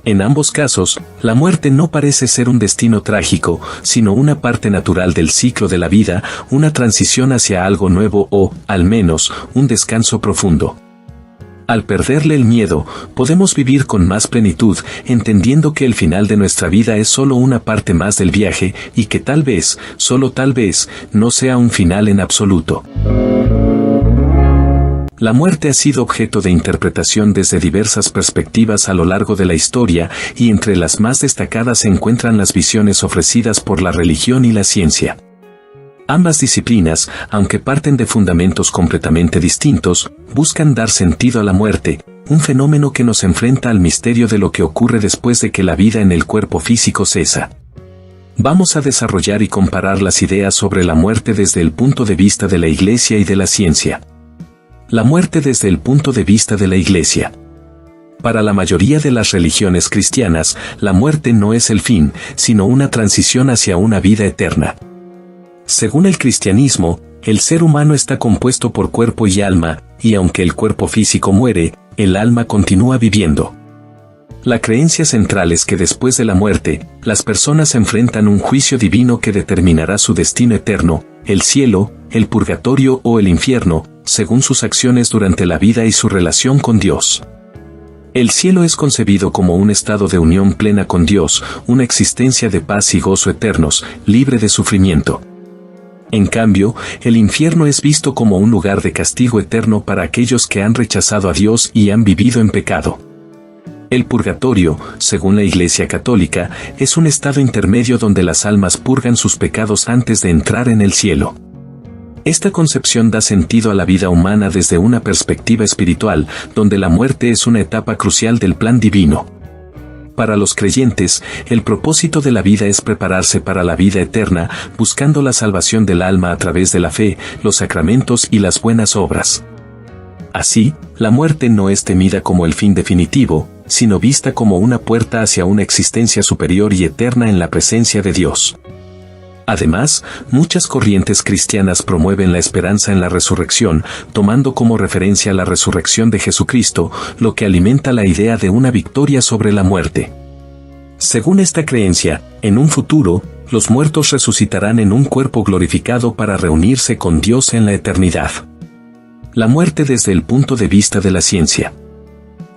En ambos casos, la muerte no parece ser un destino trágico, sino una parte natural del ciclo de la vida, una transición hacia algo nuevo o, al menos, un descanso profundo. Al perderle el miedo, podemos vivir con más plenitud, entendiendo que el final de nuestra vida es solo una parte más del viaje y que tal vez, solo tal vez, no sea un final en absoluto. La muerte ha sido objeto de interpretación desde diversas perspectivas a lo largo de la historia, y entre las más destacadas se encuentran las visiones ofrecidas por la religión y la ciencia. Ambas disciplinas, aunque parten de fundamentos completamente distintos, buscan dar sentido a la muerte, un fenómeno que nos enfrenta al misterio de lo que ocurre después de que la vida en el cuerpo físico cesa. Vamos a desarrollar y comparar las ideas sobre la muerte desde el punto de vista de la Iglesia y de la ciencia. La muerte desde el punto de vista de la Iglesia. Para la mayoría de las religiones cristianas, la muerte no es el fin, sino una transición hacia una vida eterna. Según el cristianismo, el ser humano está compuesto por cuerpo y alma, y aunque el cuerpo físico muere, el alma continúa viviendo. La creencia central es que después de la muerte, las personas enfrentan un juicio divino que determinará su destino eterno, el cielo, el purgatorio o el infierno, según sus acciones durante la vida y su relación con Dios. El cielo es concebido como un estado de unión plena con Dios, una existencia de paz y gozo eternos, libre de sufrimiento. En cambio, el infierno es visto como un lugar de castigo eterno para aquellos que han rechazado a Dios y han vivido en pecado. El purgatorio, según la Iglesia Católica, es un estado intermedio donde las almas purgan sus pecados antes de entrar en el cielo. Esta concepción da sentido a la vida humana desde una perspectiva espiritual, donde la muerte es una etapa crucial del plan divino. Para los creyentes, el propósito de la vida es prepararse para la vida eterna, buscando la salvación del alma a través de la fe, los sacramentos y las buenas obras. Así, la muerte no es temida como el fin definitivo, sino vista como una puerta hacia una existencia superior y eterna en la presencia de Dios. Además, muchas corrientes cristianas promueven la esperanza en la resurrección, tomando como referencia la resurrección de Jesucristo, lo que alimenta la idea de una victoria sobre la muerte. Según esta creencia, en un futuro, los muertos resucitarán en un cuerpo glorificado para reunirse con Dios en la eternidad. La muerte desde el punto de vista de la ciencia.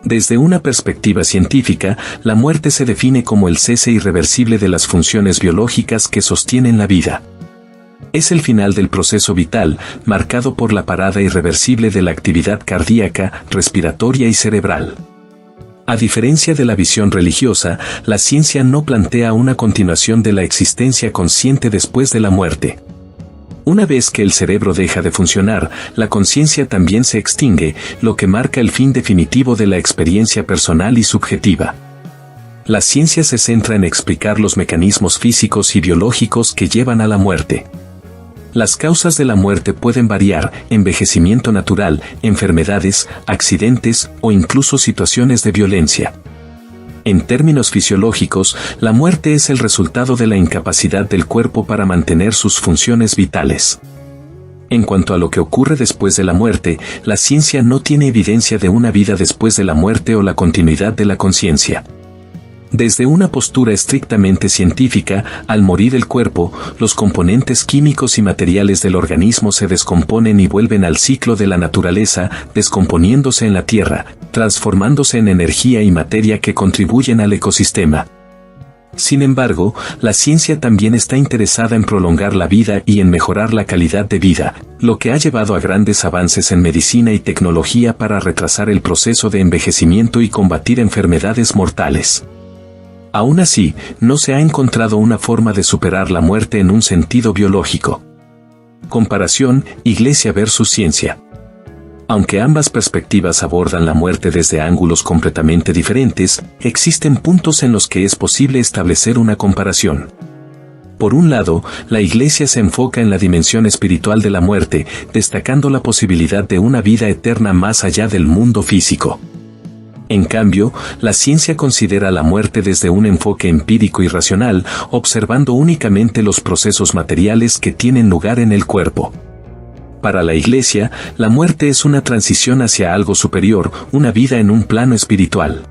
Desde una perspectiva científica, la muerte se define como el cese irreversible de las funciones biológicas que sostienen la vida. Es el final del proceso vital, marcado por la parada irreversible de la actividad cardíaca, respiratoria y cerebral. A diferencia de la visión religiosa, la ciencia no plantea una continuación de la existencia consciente después de la muerte. Una vez que el cerebro deja de funcionar, la conciencia también se extingue, lo que marca el fin definitivo de la experiencia personal y subjetiva. La ciencia se centra en explicar los mecanismos físicos y biológicos que llevan a la muerte. Las causas de la muerte pueden variar: envejecimiento natural, enfermedades, accidentes o incluso situaciones de violencia. En términos fisiológicos, la muerte es el resultado de la incapacidad del cuerpo para mantener sus funciones vitales. En cuanto a lo que ocurre después de la muerte, la ciencia no tiene evidencia de una vida después de la muerte o la continuidad de la conciencia. Desde una postura estrictamente científica, al morir el cuerpo, los componentes químicos y materiales del organismo se descomponen y vuelven al ciclo de la naturaleza, descomponiéndose en la tierra, transformándose en energía y materia que contribuyen al ecosistema. Sin embargo, la ciencia también está interesada en prolongar la vida y en mejorar la calidad de vida, lo que ha llevado a grandes avances en medicina y tecnología para retrasar el proceso de envejecimiento y combatir enfermedades mortales. Aún así, no se ha encontrado una forma de superar la muerte en un sentido biológico. Comparación: Iglesia versus ciencia. Aunque ambas perspectivas abordan la muerte desde ángulos completamente diferentes, existen puntos en los que es posible establecer una comparación. Por un lado, la Iglesia se enfoca en la dimensión espiritual de la muerte, destacando la posibilidad de una vida eterna más allá del mundo físico. En cambio, la ciencia considera la muerte desde un enfoque empírico y racional, observando únicamente los procesos materiales que tienen lugar en el cuerpo. Para la Iglesia, la muerte es una transición hacia algo superior, una vida en un plano espiritual.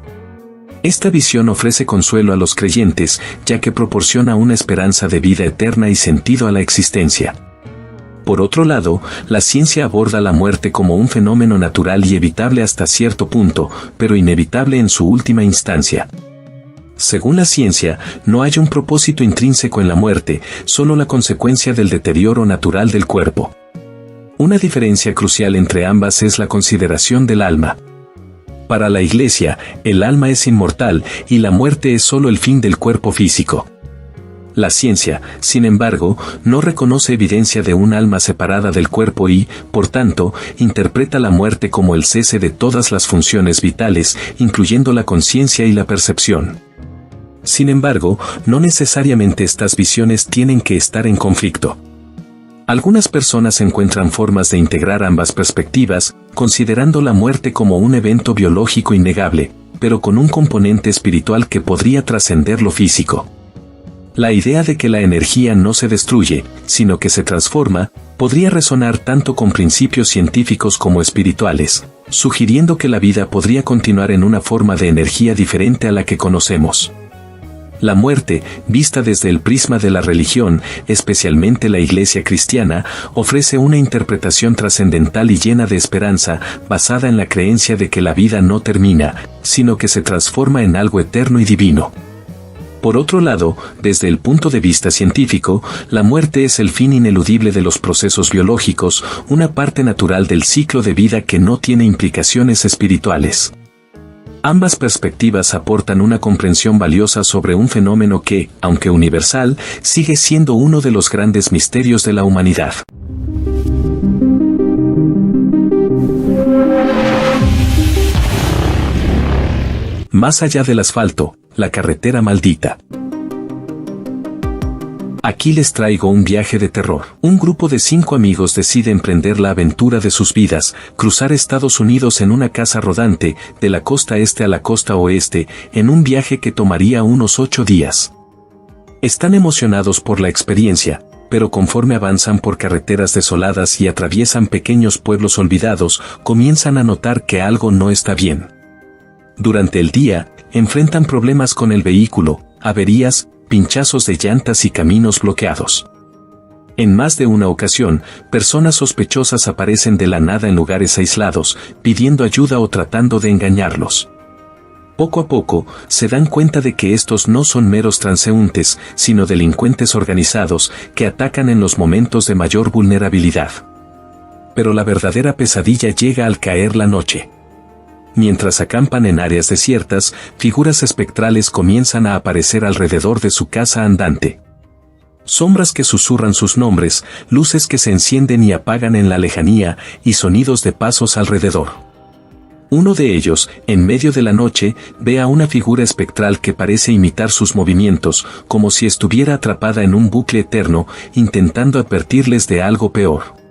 Esta visión ofrece consuelo a los creyentes, ya que proporciona una esperanza de vida eterna y sentido a la existencia. Por otro lado, la ciencia aborda la muerte como un fenómeno natural y evitable hasta cierto punto, pero inevitable en su última instancia. Según la ciencia, no hay un propósito intrínseco en la muerte, solo la consecuencia del deterioro natural del cuerpo. Una diferencia crucial entre ambas es la consideración del alma. Para la Iglesia, el alma es inmortal y la muerte es solo el fin del cuerpo físico. La ciencia, sin embargo, no reconoce evidencia de un alma separada del cuerpo y, por tanto, interpreta la muerte como el cese de todas las funciones vitales, incluyendo la conciencia y la percepción. Sin embargo, no necesariamente estas visiones tienen que estar en conflicto. Algunas personas encuentran formas de integrar ambas perspectivas, considerando la muerte como un evento biológico innegable, pero con un componente espiritual que podría trascender lo físico. La idea de que la energía no se destruye, sino que se transforma, podría resonar tanto con principios científicos como espirituales, sugiriendo que la vida podría continuar en una forma de energía diferente a la que conocemos. La muerte, vista desde el prisma de la religión, especialmente la Iglesia cristiana, ofrece una interpretación trascendental y llena de esperanza, basada en la creencia de que la vida no termina, sino que se transforma en algo eterno y divino. Por otro lado, desde el punto de vista científico, la muerte es el fin ineludible de los procesos biológicos, una parte natural del ciclo de vida que no tiene implicaciones espirituales. Ambas perspectivas aportan una comprensión valiosa sobre un fenómeno que, aunque universal, sigue siendo uno de los grandes misterios de la humanidad. Más allá del asfalto, la carretera maldita. Aquí les traigo un viaje de terror. Un grupo de 5 amigos decide emprender la aventura de sus vidas, cruzar Estados Unidos en una casa rodante, de la costa este a la costa oeste, en un viaje que tomaría unos 8 días. Están emocionados por la experiencia, pero conforme avanzan por carreteras desoladas y atraviesan pequeños pueblos olvidados, comienzan a notar que algo no está bien. Durante el día, enfrentan problemas con el vehículo, averías, pinchazos de llantas y caminos bloqueados. En más de una ocasión, personas sospechosas aparecen de la nada en lugares aislados, pidiendo ayuda o tratando de engañarlos. Poco a poco, se dan cuenta de que estos no son meros transeúntes, sino delincuentes organizados, que atacan en los momentos de mayor vulnerabilidad. Pero la verdadera pesadilla llega al caer la noche. Mientras acampan en áreas desiertas, figuras espectrales comienzan a aparecer alrededor de su casa andante. Sombras que susurran sus nombres, luces que se encienden y apagan en la lejanía, y sonidos de pasos alrededor. Uno de ellos, en medio de la noche, ve a una figura espectral que parece imitar sus movimientos, como si estuviera atrapada en un bucle eterno, intentando advertirles de algo peor.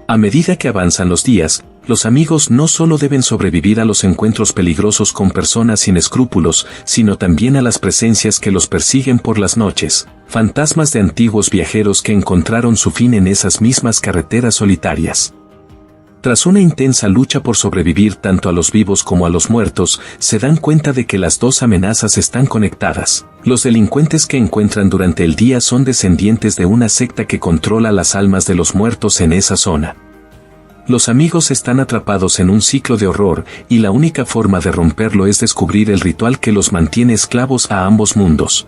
A medida que avanzan los días, los amigos no solo deben sobrevivir a los encuentros peligrosos con personas sin escrúpulos, sino también a las presencias que los persiguen por las noches, fantasmas de antiguos viajeros que encontraron su fin en esas mismas carreteras solitarias. Tras una intensa lucha por sobrevivir tanto a los vivos como a los muertos, se dan cuenta de que las dos amenazas están conectadas. Los delincuentes que encuentran durante el día son descendientes de una secta que controla las almas de los muertos en esa zona. Los amigos están atrapados en un ciclo de horror, y la única forma de romperlo es descubrir el ritual que los mantiene esclavos a ambos mundos.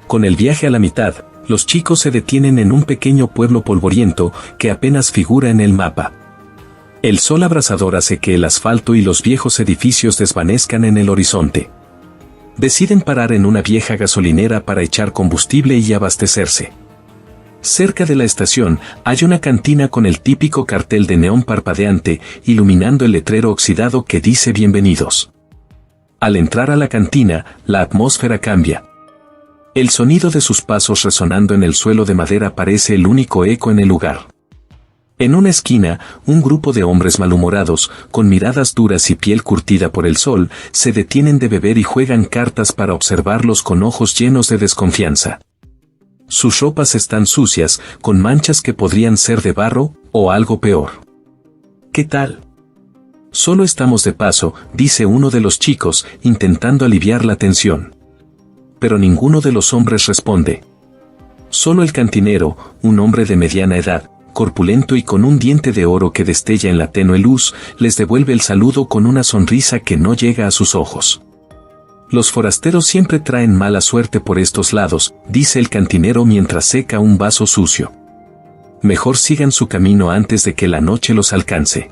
Con el viaje a la mitad, los chicos se detienen en un pequeño pueblo polvoriento que apenas figura en el mapa. El sol abrasador hace que el asfalto y los viejos edificios desvanezcan en el horizonte. Deciden parar en una vieja gasolinera para echar combustible y abastecerse. Cerca de la estación, hay una cantina con el típico cartel de neón parpadeante, iluminando el letrero oxidado que dice bienvenidos. Al entrar a la cantina, la atmósfera cambia. El sonido de sus pasos resonando en el suelo de madera parece el único eco en el lugar. En una esquina, un grupo de hombres malhumorados, con miradas duras y piel curtida por el sol, se detienen de beber y juegan cartas para observarlos con ojos llenos de desconfianza. Sus ropas están sucias, con manchas que podrían ser de barro, o algo peor. ¿Qué tal? Solo estamos de paso, dice uno de los chicos, intentando aliviar la tensión. Pero ninguno de los hombres responde. Solo el cantinero, un hombre de mediana edad, corpulento y con un diente de oro que destella en la tenue luz, les devuelve el saludo con una sonrisa que no llega a sus ojos. Los forasteros siempre traen mala suerte por estos lados, dice el cantinero mientras seca un vaso sucio. Mejor sigan su camino antes de que la noche los alcance.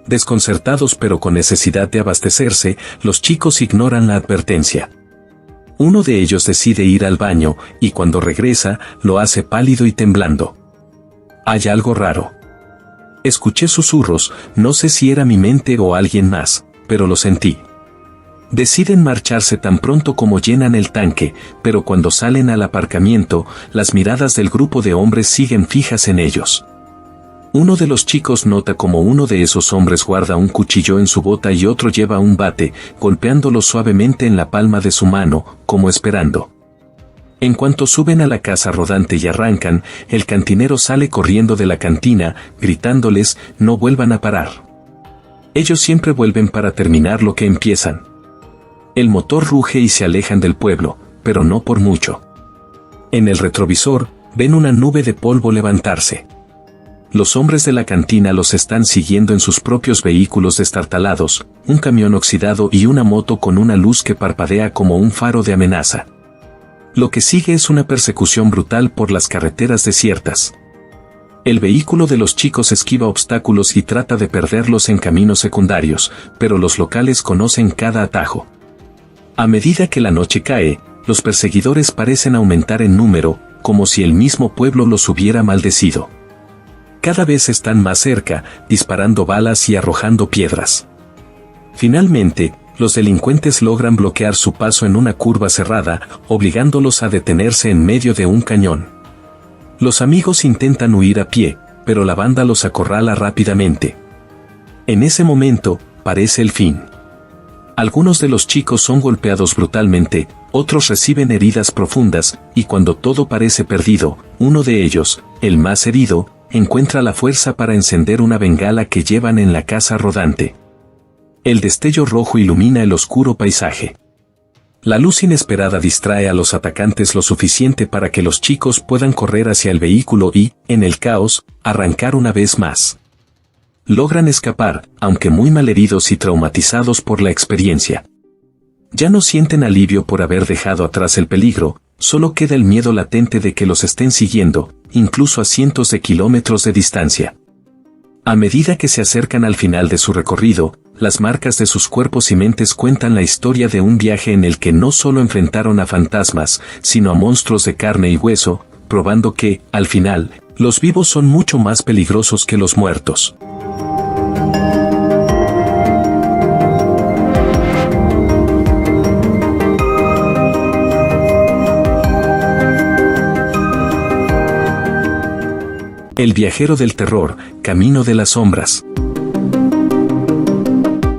Desconcertados pero con necesidad de abastecerse, los chicos ignoran la advertencia. Uno de ellos decide ir al baño, y cuando regresa, lo hace pálido y temblando. Hay algo raro. Escuché susurros, no sé si era mi mente o alguien más, pero lo sentí. Deciden marcharse tan pronto como llenan el tanque, pero cuando salen al aparcamiento, las miradas del grupo de hombres siguen fijas en ellos. Uno de los chicos nota como uno de esos hombres guarda un cuchillo en su bota y otro lleva un bate, golpeándolo suavemente en la palma de su mano, como esperando. En cuanto suben a la casa rodante y arrancan, el cantinero sale corriendo de la cantina, gritándoles, no vuelvan a parar. Ellos siempre vuelven para terminar lo que empiezan. El motor ruge y se alejan del pueblo, pero no por mucho. En el retrovisor, ven una nube de polvo levantarse. Los hombres de la cantina los están siguiendo en sus propios vehículos destartalados, un camión oxidado y una moto con una luz que parpadea como un faro de amenaza. Lo que sigue es una persecución brutal por las carreteras desiertas. El vehículo de los chicos esquiva obstáculos y trata de perderlos en caminos secundarios, pero los locales conocen cada atajo. A medida que la noche cae, los perseguidores parecen aumentar en número, como si el mismo pueblo los hubiera maldecido. Cada vez están más cerca, disparando balas y arrojando piedras. Finalmente, los delincuentes logran bloquear su paso en una curva cerrada, obligándolos a detenerse en medio de un cañón. Los amigos intentan huir a pie, pero la banda los acorrala rápidamente. En ese momento, parece el fin. Algunos de los chicos son golpeados brutalmente, otros reciben heridas profundas, y cuando todo parece perdido, uno de ellos, el más herido, encuentra la fuerza para encender una bengala que llevan en la casa rodante. El destello rojo ilumina el oscuro paisaje. La luz inesperada distrae a los atacantes lo suficiente para que los chicos puedan correr hacia el vehículo y, en el caos, arrancar una vez más. Logran escapar, aunque muy malheridos y traumatizados por la experiencia. Ya no sienten alivio por haber dejado atrás el peligro, solo queda el miedo latente de que los estén siguiendo, incluso a cientos de kilómetros de distancia. A medida que se acercan al final de su recorrido, las marcas de sus cuerpos y mentes cuentan la historia de un viaje en el que no solo enfrentaron a fantasmas, sino a monstruos de carne y hueso, probando que, al final, los vivos son mucho más peligrosos que los muertos. El viajero del terror, Camino de las sombras.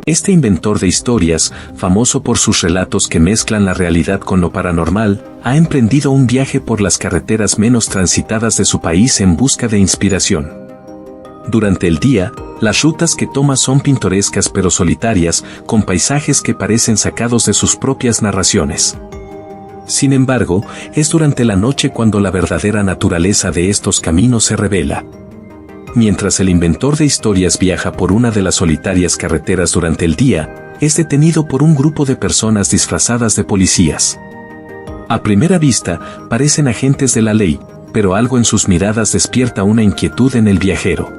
Este inventor de historias, famoso por sus relatos que mezclan la realidad con lo paranormal, ha emprendido un viaje por las carreteras menos transitadas de su país en busca de inspiración. Durante el día, las rutas que toma son pintorescas pero solitarias, con paisajes que parecen sacados de sus propias narraciones. Sin embargo, es durante la noche cuando la verdadera naturaleza de estos caminos se revela. Mientras el inventor de historias viaja por una de las solitarias carreteras durante el día, es detenido por un grupo de personas disfrazadas de policías. A primera vista, parecen agentes de la ley, pero algo en sus miradas despierta una inquietud en el viajero.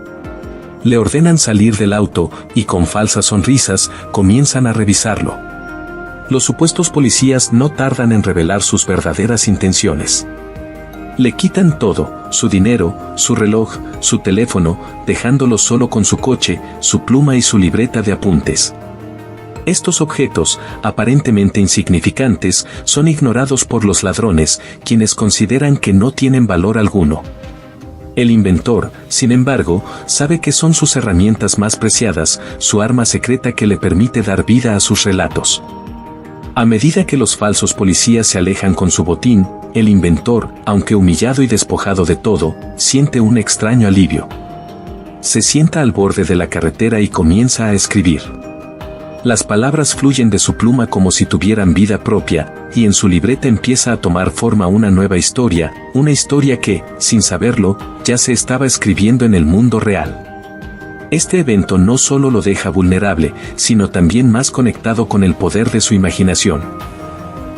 Le ordenan salir del auto y con falsas sonrisas, comienzan a revisarlo. Los supuestos policías no tardan en revelar sus verdaderas intenciones. Le quitan todo, su dinero, su reloj, su teléfono, dejándolo solo con su coche, su pluma y su libreta de apuntes. Estos objetos, aparentemente insignificantes, son ignorados por los ladrones, quienes consideran que no tienen valor alguno. El inventor, sin embargo, sabe que son sus herramientas más preciadas, su arma secreta que le permite dar vida a sus relatos. A medida que los falsos policías se alejan con su botín, el inventor, aunque humillado y despojado de todo, siente un extraño alivio. Se sienta al borde de la carretera y comienza a escribir. Las palabras fluyen de su pluma como si tuvieran vida propia, y en su libreta empieza a tomar forma una nueva historia, una historia que, sin saberlo, ya se estaba escribiendo en el mundo real. Este evento no solo lo deja vulnerable, sino también más conectado con el poder de su imaginación.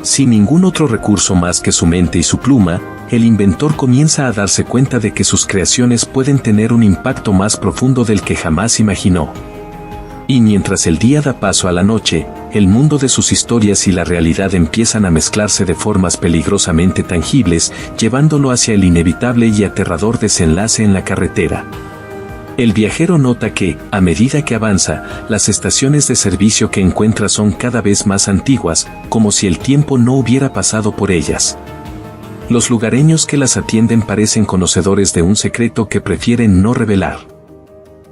Sin ningún otro recurso más que su mente y su pluma, el inventor comienza a darse cuenta de que sus creaciones pueden tener un impacto más profundo del que jamás imaginó. Y mientras el día da paso a la noche, el mundo de sus historias y la realidad empiezan a mezclarse de formas peligrosamente tangibles, llevándolo hacia el inevitable y aterrador desenlace en la carretera. El viajero nota que, a medida que avanza, las estaciones de servicio que encuentra son cada vez más antiguas, como si el tiempo no hubiera pasado por ellas. Los lugareños que las atienden parecen conocedores de un secreto que prefieren no revelar.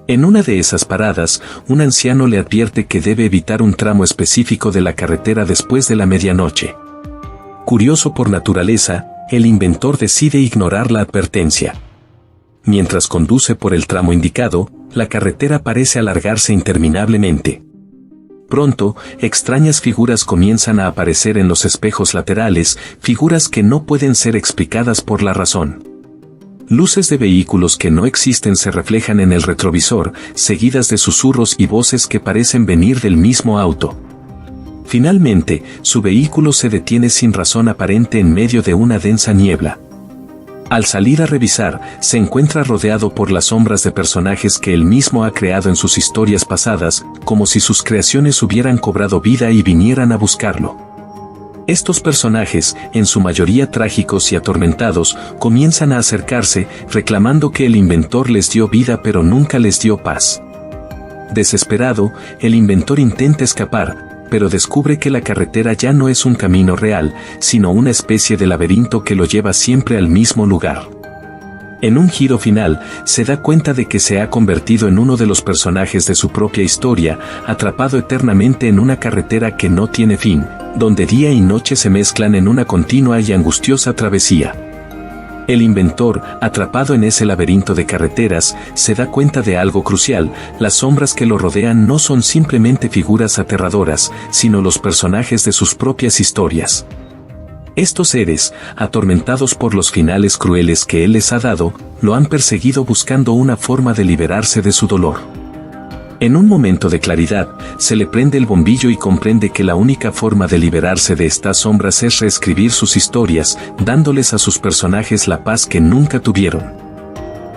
En una de esas paradas, un anciano le advierte que debe evitar un tramo específico de la carretera después de la medianoche. Curioso por naturaleza, el inventor decide ignorar la advertencia. Mientras conduce por el tramo indicado, la carretera parece alargarse interminablemente. Pronto, extrañas figuras comienzan a aparecer en los espejos laterales, figuras que no pueden ser explicadas por la razón. Luces de vehículos que no existen se reflejan en el retrovisor, seguidas de susurros y voces que parecen venir del mismo auto. Finalmente, su vehículo se detiene sin razón aparente en medio de una densa niebla. Al salir a revisar, se encuentra rodeado por las sombras de personajes que él mismo ha creado en sus historias pasadas, como si sus creaciones hubieran cobrado vida y vinieran a buscarlo. Estos personajes, en su mayoría trágicos y atormentados, comienzan a acercarse, reclamando que el inventor les dio vida pero nunca les dio paz. Desesperado, el inventor intenta escapar, pero descubre que la carretera ya no es un camino real, sino una especie de laberinto que lo lleva siempre al mismo lugar. En un giro final, se da cuenta de que se ha convertido en uno de los personajes de su propia historia, atrapado eternamente en una carretera que no tiene fin, donde día y noche se mezclan en una continua y angustiosa travesía. El inventor, atrapado en ese laberinto de carreteras, se da cuenta de algo crucial: las sombras que lo rodean no son simplemente figuras aterradoras, sino los personajes de sus propias historias. Estos seres, atormentados por los finales crueles que él les ha dado, lo han perseguido buscando una forma de liberarse de su dolor. En un momento de claridad, se le prende el bombillo y comprende que la única forma de liberarse de estas sombras es reescribir sus historias, dándoles a sus personajes la paz que nunca tuvieron.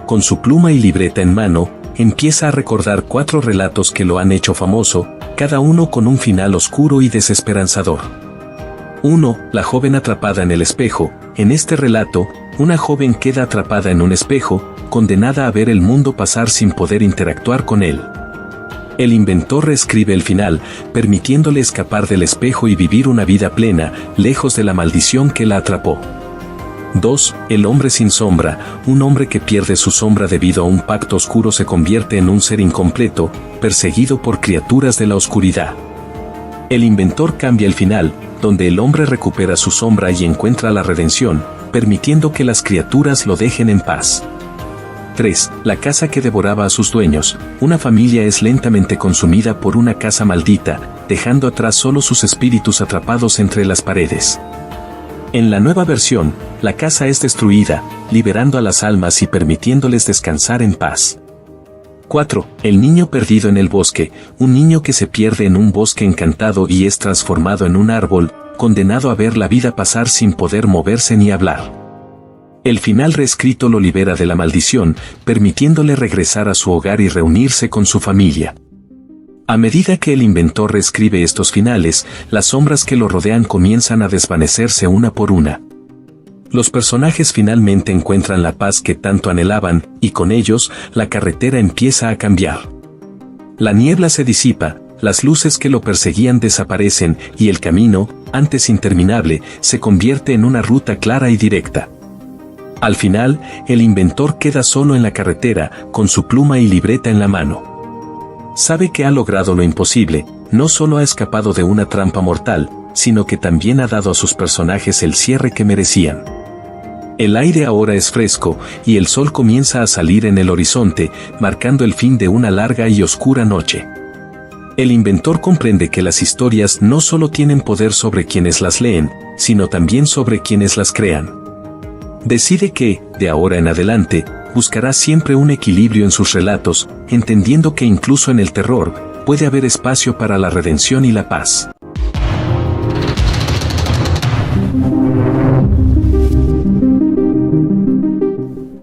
Con su pluma y libreta en mano, empieza a recordar 4 relatos que lo han hecho famoso, cada uno con un final oscuro y desesperanzador. 1. La joven atrapada en el espejo. En este relato, una joven queda atrapada en un espejo, condenada a ver el mundo pasar sin poder interactuar con él. El inventor reescribe el final, permitiéndole escapar del espejo y vivir una vida plena, lejos de la maldición que la atrapó. 2. El hombre sin sombra. Un hombre que pierde su sombra debido a un pacto oscuro se convierte en un ser incompleto, perseguido por criaturas de la oscuridad. El inventor cambia el final, donde el hombre recupera su sombra y encuentra la redención, permitiendo que las criaturas lo dejen en paz. 3. La casa que devoraba a sus dueños. Una familia es lentamente consumida por una casa maldita, dejando atrás solo sus espíritus atrapados entre las paredes. En la nueva versión, la casa es destruida, liberando a las almas y permitiéndoles descansar en paz. 4. El niño perdido en el bosque. Un niño que se pierde en un bosque encantado y es transformado en un árbol, condenado a ver la vida pasar sin poder moverse ni hablar. El final reescrito lo libera de la maldición, permitiéndole regresar a su hogar y reunirse con su familia. A medida que el inventor reescribe estos finales, las sombras que lo rodean comienzan a desvanecerse una por una. Los personajes finalmente encuentran la paz que tanto anhelaban, y con ellos, la carretera empieza a cambiar. La niebla se disipa, las luces que lo perseguían desaparecen, y el camino, antes interminable, se convierte en una ruta clara y directa. Al final, el inventor queda solo en la carretera, con su pluma y libreta en la mano. Sabe que ha logrado lo imposible, no solo ha escapado de una trampa mortal, sino que también ha dado a sus personajes el cierre que merecían. El aire ahora es fresco, y el sol comienza a salir en el horizonte, marcando el fin de una larga y oscura noche. El inventor comprende que las historias no solo tienen poder sobre quienes las leen, sino también sobre quienes las crean. Decide que, de ahora en adelante, buscará siempre un equilibrio en sus relatos, entendiendo que incluso en el terror, puede haber espacio para la redención y la paz.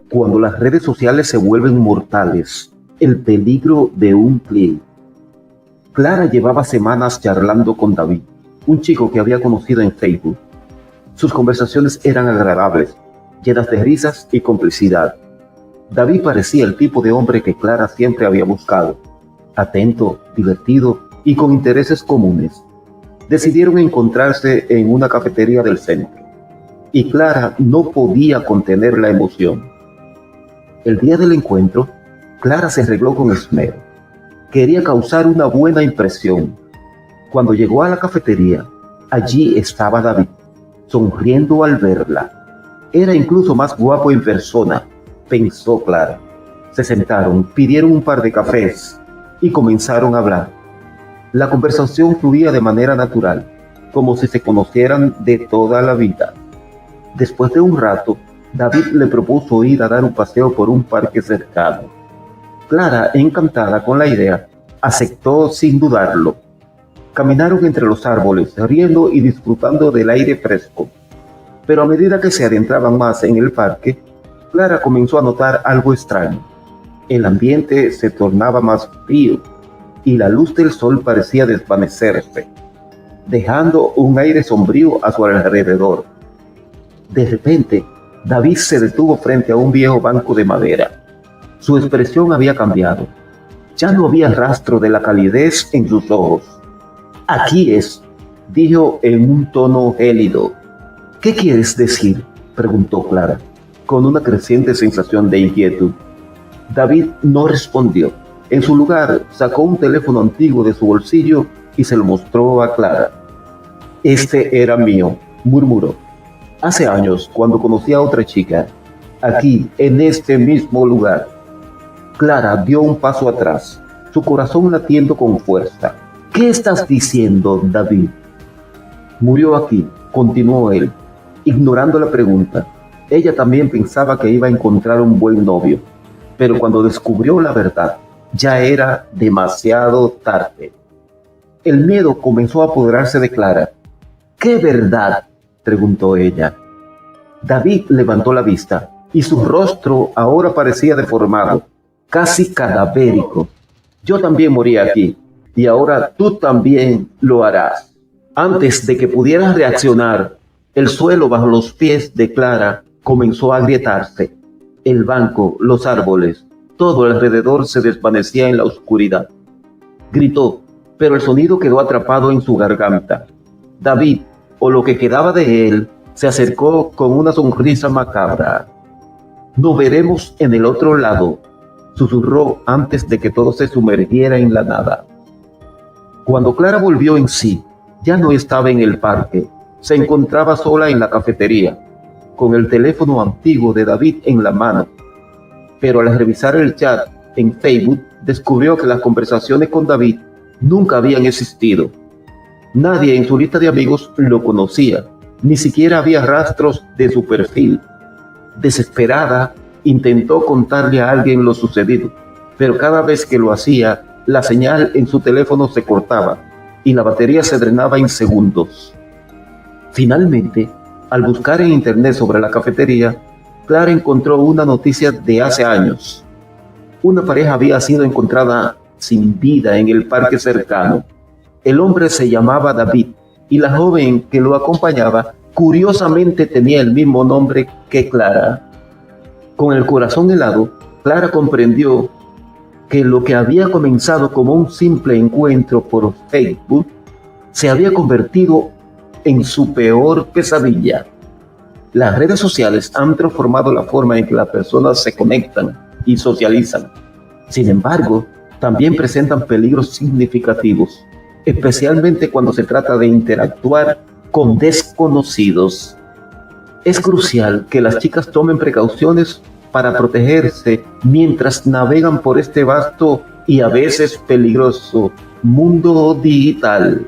Cuando las redes sociales se vuelven mortales, el peligro de un clic. Clara llevaba semanas charlando con David, un chico que había conocido en Facebook. Sus conversaciones eran agradables, llenas de risas y complicidad. David parecía el tipo de hombre que Clara siempre había buscado, atento, divertido y con intereses comunes. Decidieron encontrarse en una cafetería del centro, y Clara no podía contener la emoción. El día del encuentro, Clara se arregló con esmero. Quería causar una buena impresión. Cuando llegó a la cafetería, allí estaba David, sonriendo al verla. Era incluso más guapo en persona, pensó Clara. Se sentaron, pidieron un par de cafés y comenzaron a hablar. La conversación fluía de manera natural, como si se conocieran de toda la vida. Después de un rato, David le propuso ir a dar un paseo por un parque cercano. Clara, encantada con la idea, aceptó sin dudarlo. Caminaron entre los árboles, riendo y disfrutando del aire fresco. Pero a medida que se adentraban más en el parque, Clara comenzó a notar algo extraño. El ambiente se tornaba más frío y la luz del sol parecía desvanecerse, dejando un aire sombrío a su alrededor. De repente, David se detuvo frente a un viejo banco de madera. Su expresión había cambiado. Ya no había rastro de la calidez en sus ojos. «Aquí es», dijo en un tono gélido. «¿Qué quieres decir?», preguntó Clara, con una creciente sensación de inquietud. David no respondió. En su lugar, sacó un teléfono antiguo de su bolsillo y se lo mostró a Clara. «Este era mío», murmuró. «Hace años, cuando conocí a otra chica, aquí, en este mismo lugar». Clara dio un paso atrás, su corazón latiendo con fuerza. «¿Qué estás diciendo, David?». «Murió aquí», continuó él, ignorando la pregunta. Ella también pensaba que iba a encontrar un buen novio, pero cuando descubrió la verdad, ya era demasiado tarde. El miedo comenzó a apoderarse de Clara. «¿Qué verdad?», preguntó ella. David levantó la vista y su rostro ahora parecía deformado, casi cadavérico. «Yo también morí aquí, y ahora tú también lo harás». Antes de que pudiera reaccionar, el suelo bajo los pies de Clara comenzó a agrietarse. El banco, los árboles, todo alrededor se desvanecía en la oscuridad. Gritó, pero el sonido quedó atrapado en su garganta. David, o lo que quedaba de él, se acercó con una sonrisa macabra. «Nos veremos en el otro lado», susurró antes de que todo se sumergiera en la nada. Cuando Clara volvió en sí, ya no estaba en el parque. Se encontraba sola en la cafetería, con el teléfono antiguo de David en la mano. Pero al revisar el chat en Facebook, descubrió que las conversaciones con David nunca habían existido. Nadie en su lista de amigos lo conocía, ni siquiera había rastros de su perfil. Desesperada, intentó contarle a alguien lo sucedido, pero cada vez que lo hacía, la señal en su teléfono se cortaba y la batería se drenaba en segundos. Finalmente, al buscar en internet sobre la cafetería, Clara encontró una noticia de hace años. Una pareja había sido encontrada sin vida en el parque cercano. El hombre se llamaba David y la joven que lo acompañaba curiosamente tenía el mismo nombre que Clara. Con el corazón helado, Clara comprendió que lo que había comenzado como un simple encuentro por Facebook se había convertido en su peor pesadilla. Las redes sociales han transformado la forma en que las personas se conectan y socializan. Sin embargo, también presentan peligros significativos, especialmente cuando se trata de interactuar con desconocidos. Es crucial que las chicas tomen precauciones para protegerse mientras navegan por este vasto y a veces peligroso mundo digital.